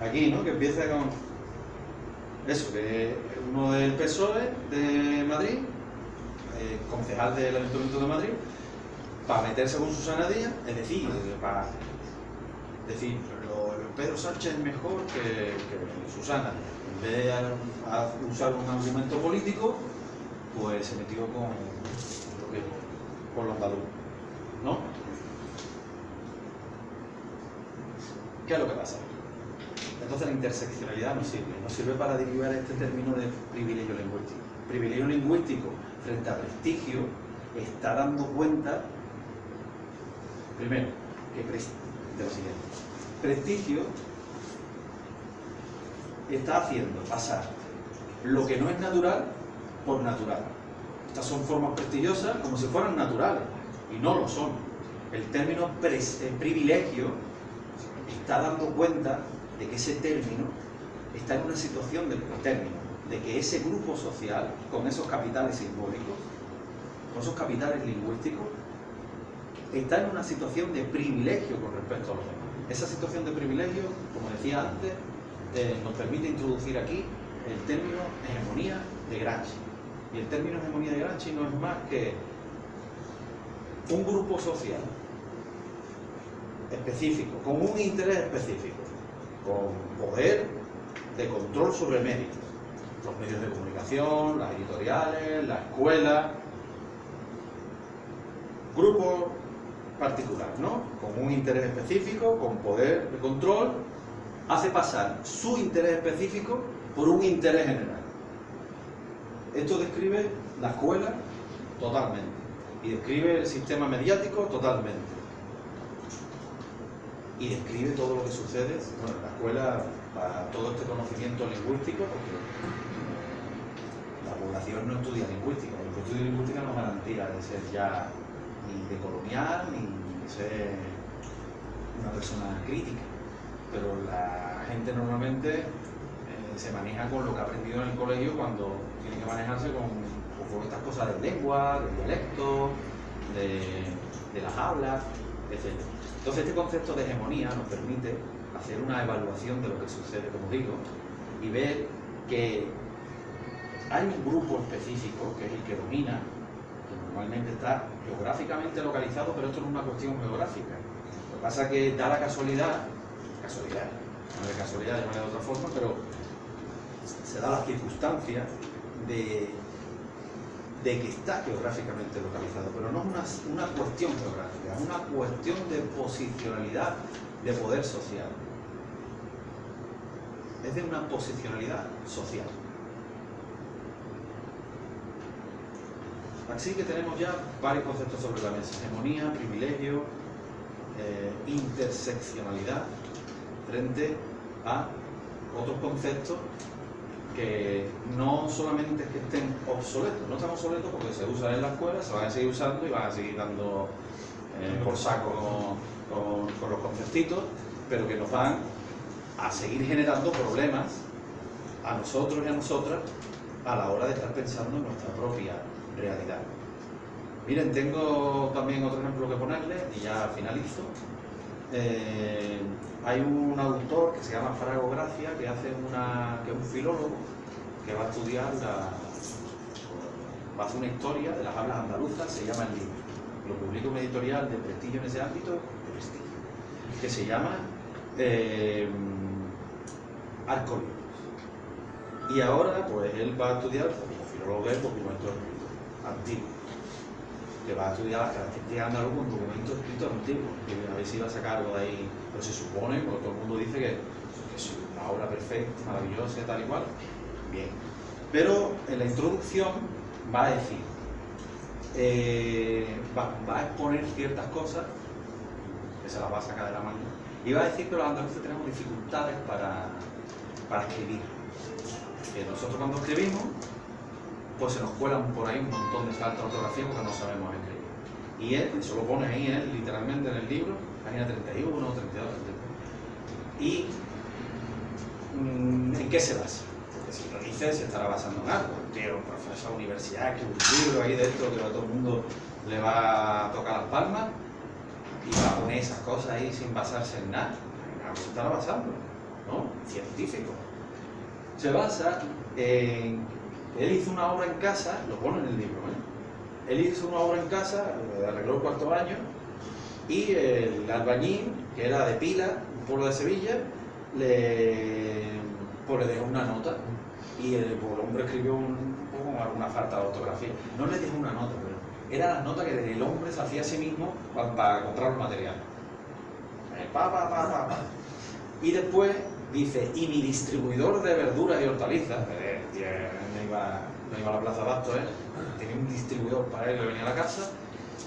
Aquí, ¿no? Que empieza con eso, que uno del PSOE de Madrid, concejal del Ayuntamiento de Madrid, para meterse con Susana Díaz, es decir, para decir, Pedro Sánchez es mejor que Susana. En vez de usar un argumento político, pues se metió con los andaluces, ¿no? ¿Qué es lo que pasa? Entonces la interseccionalidad nos sirve para derivar este término de privilegio lingüístico. Privilegio lingüístico frente a prestigio está dando cuenta, primero, de lo siguiente. Prestigio está haciendo pasar lo que no es natural por natural. Estas son formas prestigiosas como si fueran naturales, y no lo son. El término privilegio está dando cuenta de que ese término está en una situación de que ese grupo social, con esos capitales simbólicos, con esos capitales lingüísticos, está en una situación de privilegio con respecto a los demás. Esa situación de privilegio, como decía antes, nos permite introducir aquí el término hegemonía de Gramsci. Y el término hegemonía de Gramsci no es más que un grupo social específico, con un interés específico, con poder de control sobre medios, los medios de comunicación, las editoriales, la escuela, grupos particulares, ¿no? Con un interés específico, con poder de control, hace pasar su interés específico por un interés general. Esto describe la escuela totalmente y describe el sistema mediático totalmente. Y describe todo lo que sucede, bueno, en la escuela, para todo este conocimiento lingüístico, porque la población no estudia lingüística, el que estudia lingüística no garantía de ser ya ni de colonial, ni de ser una persona crítica, pero la gente normalmente se maneja con lo que ha aprendido en el colegio cuando tiene que manejarse con estas cosas de lengua, de dialecto, de las hablas, etc. Entonces este concepto de hegemonía nos permite hacer una evaluación de lo que sucede, como digo, y ver que hay un grupo específico que es el que domina, que normalmente está geográficamente localizado, pero esto no es una cuestión geográfica. Lo que pasa es que da la casualidad, no es casualidad, llamarle de otra forma, pero se da la circunstancia de que está geográficamente localizado, pero no es una cuestión geográfica, es una cuestión de posicionalidad de poder social. Es de una posicionalidad social. Así que tenemos ya varios conceptos sobre la mesa: hegemonía, privilegio, interseccionalidad, frente a otros conceptos que no solamente es que estén obsoletos, no están obsoletos porque se usan en la escuela, se van a seguir usando y van a seguir dando por saco con los conceptitos, pero que nos van a seguir generando problemas a nosotros y a nosotras a la hora de estar pensando en nuestra propia realidad. Miren, tengo también otro ejemplo que ponerles y ya finalizo. Hay un autor que se llama Frago Gracia, que es un filólogo que va a estudiar, va a hacer una historia de las hablas andaluzas, se llama el libro. Lo publica un editorial de prestigio en ese ámbito, de prestigio, que se llama Arcolibros. Y ahora, pues él va a estudiar, como filólogo de documentos antiguos, que va a estudiar las características andaluz con documentos escritos antiguos, que a ver si va a sacar algo de ahí, pero se supone, porque todo el mundo dice que es una obra perfecta, maravillosa, tal y cual, bien. Pero en la introducción va a decir, va a exponer ciertas cosas, que se las va a sacar de la mano, y va a decir que los andaluces tenemos dificultades para escribir. Que nosotros cuando escribimos, pues se nos cuelan por ahí un montón de faltas de ortografía porque no sabemos escribir. Y él, eso lo pone ahí, literalmente en el libro, página 31, 32, 33. ¿Y en qué se basa? Porque si lo dice, se estará basando en algo. Un profesor de universidad, que un libro ahí de esto que a todo el mundo le va a tocar las palmas y va a poner esas cosas ahí sin basarse en nada. En algo se estará basando, ¿no? Científico. Se basa en... Él hizo una obra en casa, lo pone en el libro, Él hizo una obra en casa, arregló el cuarto año, y el albañil, que era de Pila, un pueblo de Sevilla, le dejó una nota, y el hombre escribió una falta de ortografía. No le dejó una nota, pero era la nota que el hombre se hacía a sí mismo para comprar los materiales. Y después dice, y mi distribuidor de verduras y hortalizas, no iba a la Plaza Basto, tenía un distribuidor para él que venía a la casa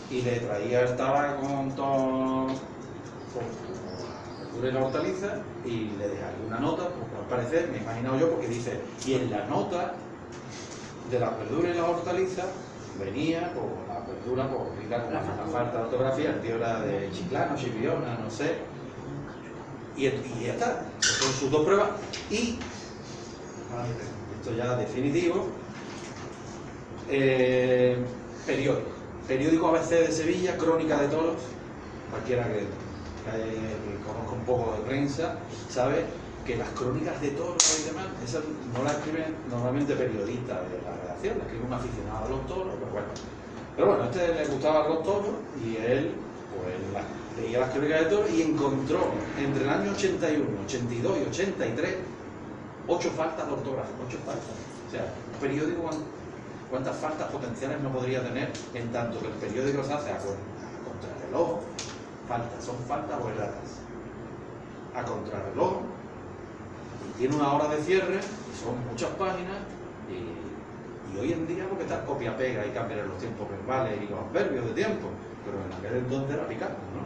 y le traía, estaba con todo, con la verdura y la hortaliza, y le dejé una nota, pues al parecer, me he imaginado yo, porque dice, y en la nota de las verduras y las hortalizas venía, pues la verdura, pues rica con una falta de ortografía, el tío era de Chiclana, Chipiona, no sé, y ya está, son sus dos pruebas, y esto ya definitivo, periódico ABC de Sevilla, Crónica de Toros, cualquiera que conozca un poco de prensa, sabe que las crónicas de toros y demás, esas no las escriben normalmente periodistas de la redacción, las escribe un aficionado a los toros, pues bueno. Pero bueno, a este le gustaban los toros y él pues leía las crónicas de toros y encontró entre el año 81, 82 y 83 8 faltas de ortografía, 8 faltas. O sea, un periódico, ¿cuántas faltas potenciales no podría tener en tanto que el periódico se hace a contrarreloj? Faltas, son faltas o erratas. A contrarreloj, y tiene una hora de cierre, y son muchas páginas, y hoy en día porque está copia-pega y cambiar los tiempos verbales y los adverbios de tiempo, pero en aquel entonces era picante, ¿no?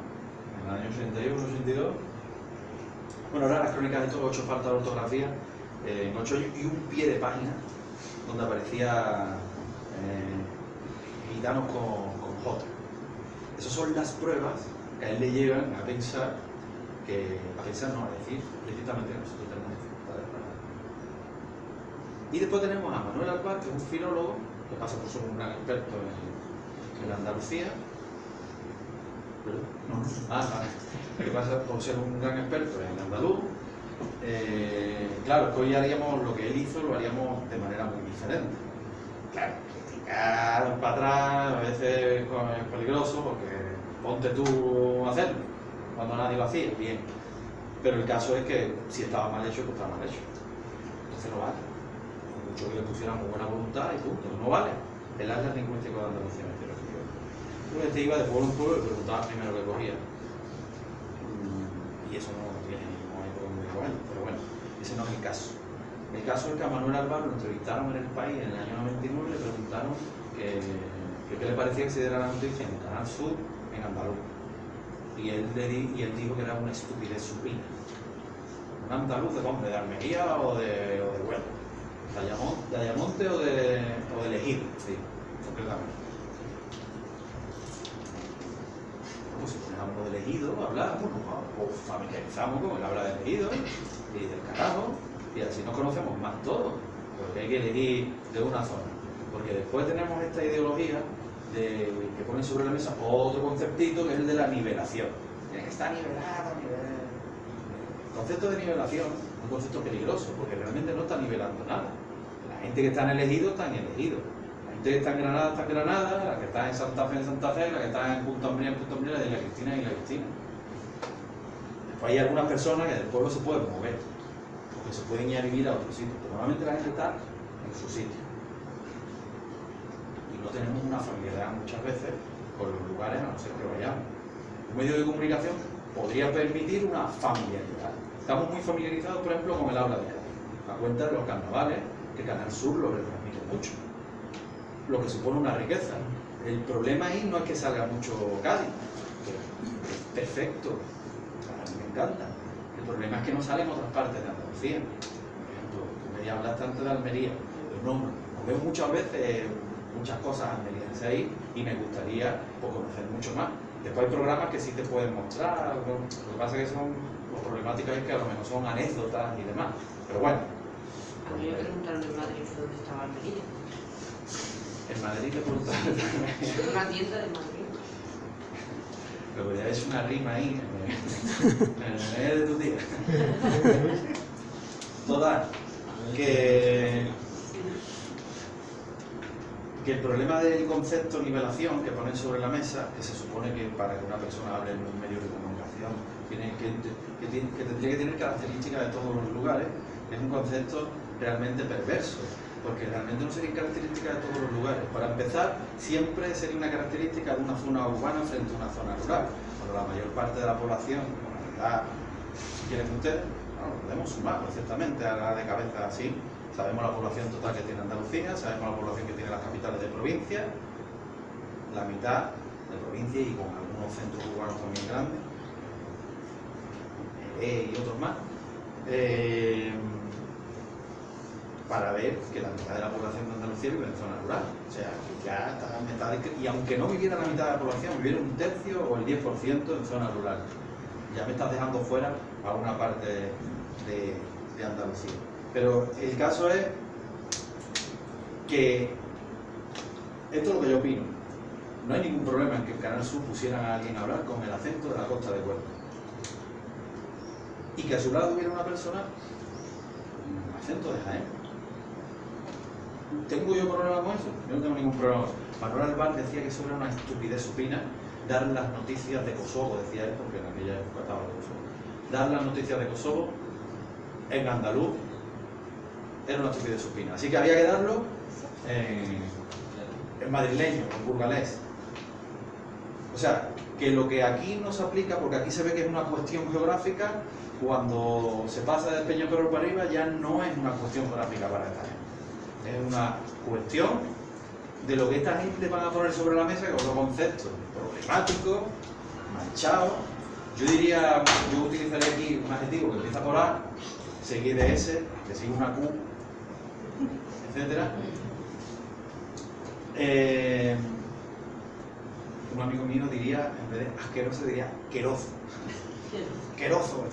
En el año 81, 82. Bueno, ahora las crónicas de estos 8 faltas de ortografía, en 8 años, y un pie de página donde aparecía gitanos con J. Esas son las pruebas que a él le llevan a pensar no, a decir explícitamente que nosotros tenemos dificultades para nada. Y después tenemos a Manuel Alvar, que es un filólogo que pasa por ser un gran experto en Andalucía. ¿Perdón? No. Vale. Que pasa por ser un gran experto en andaluz. Claro, que hoy haríamos lo que él hizo, lo haríamos de manera muy diferente. Claro, criticar para atrás a veces es peligroso porque ponte tú a hacerlo cuando nadie lo hacía, bien. Pero el caso es que si estaba mal hecho, pues estaba mal hecho. Entonces no vale. Por mucho que le pusiéramos buena voluntad y punto, no vale. El Atlas Lingüístico de Andalucía me quiero decir. Yo este iba de pueblo en pueblo y preguntaba primero que cogía. Y eso no hay por dónde con él, pero bueno, ese no es el caso. El caso es que a Manuel Alvar lo entrevistaron en El País en el año 99 y le preguntaron qué le parecía que se diera la noticia en Canal Sur en andaluz. Y él dijo que era una estupidez supina. ¿Un andaluz de dónde? ¿De Almería o de Huelva? ¿De Ayamonte o de Ejido? Sí, concretamente. Pues si ponemos del Ejido, hablamos, nos familiarizamos con el habla del Ejido y del carajo, y así nos conocemos más todos, porque hay que elegir de una zona. Porque después tenemos esta ideología que ponen sobre la mesa otro conceptito que es el de la nivelación. Tiene que estar nivelado, El concepto de nivelación es un concepto peligroso porque realmente no está nivelando nada. La gente que está en el Ejido está en el Ejido. La gente que está en Granada está en Granada, la que está en Santa Fe, la que está en Punta Umbría, la de la Cristina y la Cristina. Después hay algunas personas que del pueblo se pueden mover, porque se pueden ir a vivir a otro sitio, pero normalmente la gente está en su sitio. No tenemos una familiaridad muchas veces con los lugares, a no ser que vayamos. Un medio de comunicación podría permitir una familiaridad. Estamos muy familiarizados, por ejemplo, con el habla de Cádiz. A cuenta de los carnavales, que Canal Sur lo retransmite mucho, lo que supone una riqueza. El problema ahí no es que salga mucho Cádiz, que es perfecto, a mí me encanta. El problema es que no sale en otras partes de Andalucía. Por ejemplo, tú me hablaste antes de Almería, pero no veo muchas veces muchas cosas almerienses ahí y me gustaría pues, conocer mucho más. Después hay programas que sí te pueden mostrar, lo que pasa es que son, lo problemático es que a lo mejor son anécdotas y demás, pero bueno. A mí me preguntaron en Madrid dónde estaba Almería. En Madrid te preguntaron. En una tienda de Madrid. Pero ya es una rima ahí, en el de tu tía. Total, que el problema del concepto nivelación que ponen sobre la mesa, que se supone que para que una persona hable en un medio de comunicación que tendría que tener características de todos los lugares, es un concepto realmente perverso, porque realmente no serían características de todos los lugares. Para empezar, siempre sería una característica de una zona urbana frente a una zona rural, cuando la mayor parte de la población, con la verdad, si quieren ustedes, bueno, lo podemos sumar perfectamente a la de cabeza así. Sabemos la población total que tiene Andalucía, sabemos la población que tiene las capitales de provincia, la mitad de provincia y con algunos centros urbanos también grandes, y otros más, para ver que la mitad de la población de Andalucía vive en zona rural. O sea, que ya está mitad y aunque no viviera la mitad de la población, viviera un tercio o el 10% en zona rural. Ya me estás dejando fuera a una parte de Andalucía. Pero el caso es que esto es lo que yo opino. No hay ningún problema en que en Canal Sur pusieran a alguien a hablar con el acento de la costa de Huelva. y que a su lado hubiera una persona acento de Jaén. ¿Tengo yo problema con eso? Yo no tengo ningún problema con eso. Manuel Alvar decía que eso era una estupidez supina, dar las noticias de Kosovo, decía él, porque en aquella época estaba de Kosovo. Dar las noticias de Kosovo en andaluz era una estupidez supina. Así que había que darlo en madrileño, en burgalés. O sea, que lo que aquí no se aplica, porque aquí se ve que es una cuestión geográfica, cuando se pasa de Peñaperro para arriba ya no es una cuestión geográfica para esta gente. Es una cuestión de lo que esta gente van a poner sobre la mesa, que es otro concepto problemático, manchado. Yo diría, yo utilizaría aquí un adjetivo que empieza por A, seguir de S, que sigue una Q, etcétera. Un amigo mío diría, en vez de asqueroso, diría querozo. Querozo.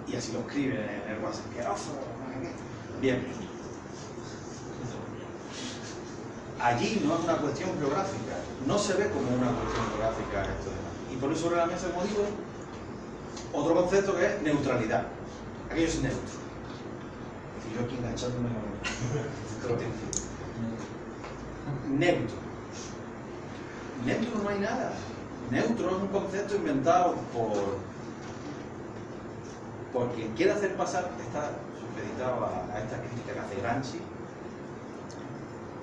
Y así lo escribe en el WhatsApp, querozo. Bien. Allí no es una cuestión geográfica, no se ve como una cuestión geográfica esto de más. Y por eso sobre la mesa hemos dicho otro concepto que es neutralidad. Aquello es neutro. Y yo aquí enganchándome neutro. Neutro no hay nada. Neutro es un concepto inventado por quien quiere hacer pasar, está supeditado a esta crítica que hace Gramsci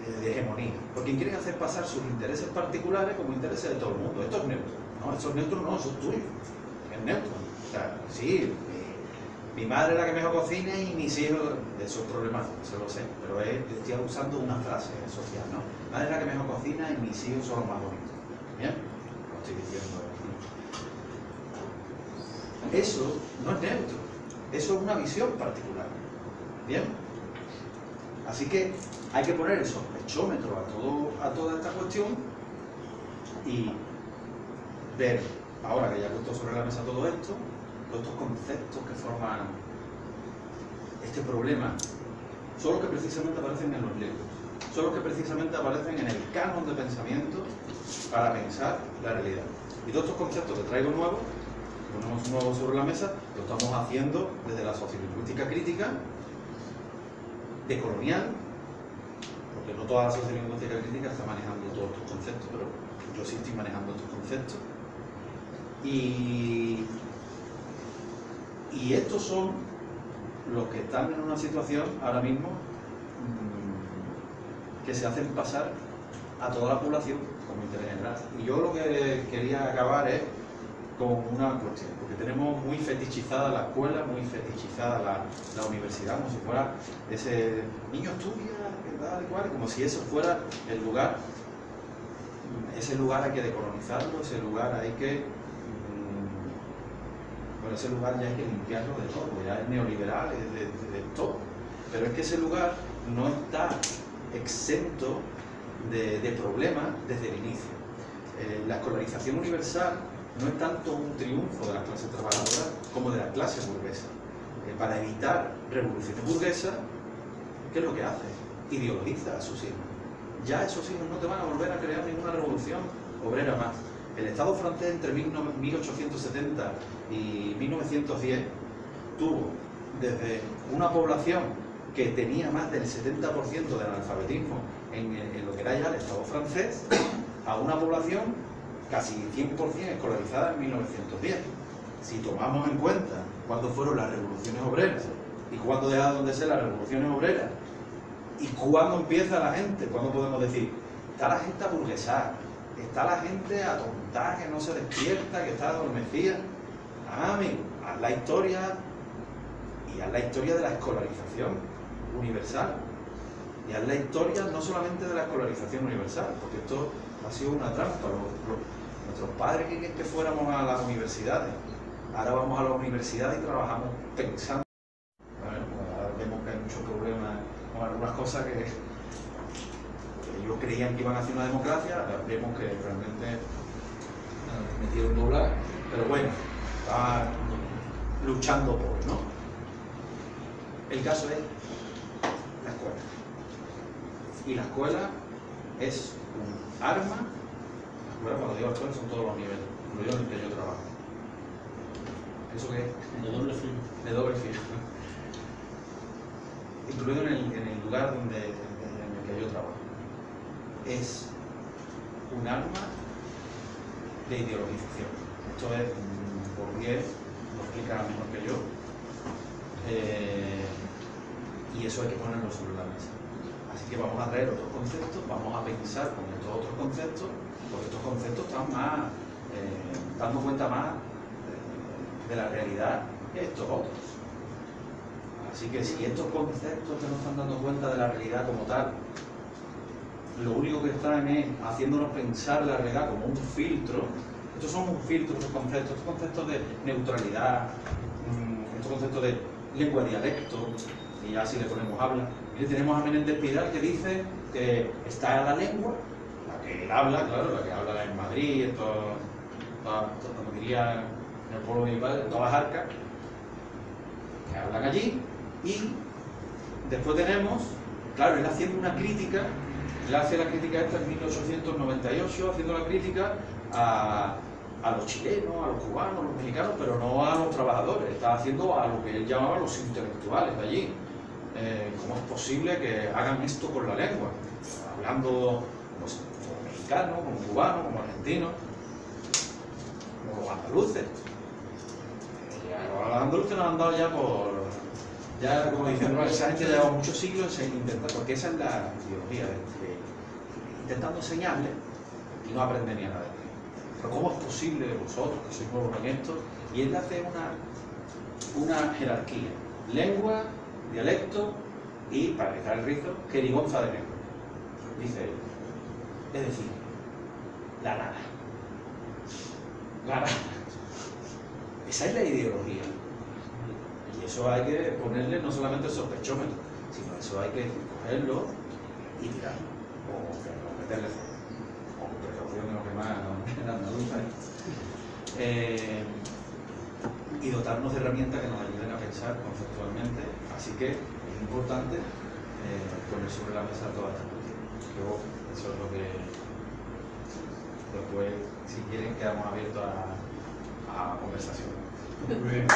de hegemonía, por quien quiere hacer pasar sus intereses particulares como intereses de todo el mundo. Esto es neutro. No, esto es neutro, no, eso es tuyo. Es neutro. O sea, sí, mi madre es la que mejor cocina y mis hijos, eso es problemático, eso lo sé, pero estoy usando una frase social, ¿no? Mi madre es la que mejor cocina y mis hijos son los más bonitos. ¿Bien? Lo estoy diciendo. Eso no es neutro, eso es una visión particular. ¿Bien? Así que hay que poner el sospechómetro a toda esta cuestión y ver, ahora que ya he puesto sobre la mesa todo esto, todos estos conceptos que forman este problema, son los que precisamente aparecen en los libros, son los que precisamente aparecen en el canon de pensamiento para pensar la realidad. Y todos estos conceptos que traigo nuevos, ponemos nuevos sobre la mesa, lo estamos haciendo desde la sociolingüística crítica, decolonial, porque no toda la sociolingüística crítica está manejando todos estos conceptos, pero yo sí estoy manejando estos conceptos. Y estos son los que están en una situación ahora mismo que se hacen pasar a toda la población como interés general. Y yo lo que quería acabar es con una cuestión, porque tenemos muy fetichizada la escuela, muy fetichizada la universidad, como si fuera ese niño estudia, que tal y cual, como si eso fuera el lugar. Ese lugar hay que decolonizarlo, ese lugar hay que... Bueno, ese lugar ya hay que limpiarlo de todo, ya es neoliberal, es de todo. Pero es que ese lugar no está exento de problemas desde el inicio. La escolarización universal no es tanto un triunfo de la clase trabajadora como de la clase burguesa. Para evitar revoluciones burguesas, ¿qué es lo que hace? Ideologiza a sus hijos. Ya esos hijos no te van a volver a crear ninguna revolución obrera más. El Estado francés entre 1870 y 1910 tuvo desde una población que tenía más del 70% del analfabetismo en lo que era ya el Estado francés, a una población casi 100% escolarizada en 1910. Si tomamos en cuenta cuándo fueron las revoluciones obreras y cuándo dejaron de ser las revoluciones obreras y cuándo empieza la gente, cuándo podemos decir, está la gente aburguesada, está la gente atontada, que no se despierta, que está adormecida. Amigo, haz la historia y haz la historia de la escolarización universal. Y haz la historia no solamente de la escolarización universal, porque esto ha sido una trampa. Nuestros padres querían que fuéramos a las universidades. Ahora vamos a las universidades y trabajamos pensando. Bueno, ahora vemos que hay muchos problemas con algunas cosas que ellos creían que iban hacia una democracia, ahora vemos que realmente metieron doblar, pero bueno, está luchando por, ¿no? El caso es la escuela. Y la escuela es un arma. La escuela, cuando digo escuela, son todos los niveles, incluido en el que yo trabajo. ¿Eso qué es? De doble filo. De doble filo. Incluido en el lugar en el que yo trabajo. Es un arma de ideologización. Esto es, Bourdieu lo explica mejor que yo, y eso hay que ponerlo sobre la mesa. Así que vamos a traer otros conceptos, vamos a pensar con estos otros conceptos, porque estos conceptos están más dando cuenta más de la realidad que estos otros. Así que si estos conceptos que nos están dando cuenta de la realidad como tal, lo único que están es haciéndonos pensar la realidad como un filtro, estos son un filtro, estos conceptos de neutralidad, estos conceptos de lengua dialecto, y ya si le ponemos habla. Y tenemos a Menéndez Pidal que dice que está la lengua, la que él habla, claro, la que habla en Madrid, como diría en el pueblo de mi padre, todas las arcas, que hablan allí, y después tenemos, claro, él haciendo una crítica, él hace la crítica esta en 1898, haciendo la crítica a los chilenos, a los cubanos, a los mexicanos, pero no a los trabajadores, está haciendo a lo que él llamaba los intelectuales de allí. ¿Cómo es posible que hagan esto con la lengua? Hablando pues, como mexicano, como cubano, como argentino, como los andaluces. Los andaluces nos han dado ya por... Ya, como diciendo, esa gente lleva muchos siglos en intentar, porque esa es la ideología, intentando enseñarle y no aprende ni a nada. Pero ¿cómo es posible vosotros, que sois nuevos en esto? Y él hace una jerarquía. Lengua, dialecto y, para dejar el rizo, querigonza de lengua. Dice él. Es decir, la nada. La nada. Esa es la ideología. Y eso hay que ponerle no solamente el sospechómetro, sino eso hay que cogerlo y tirarlo. O meterle fuego. Con precaución de lo que más en andaluza. Y dotarnos de herramientas que nos ayuden a pensar conceptualmente. Así que es importante poner sobre la mesa todas estas cuestiones. Luego, eso es lo que después, si quieren, quedamos abiertos a conversación. Muy bien.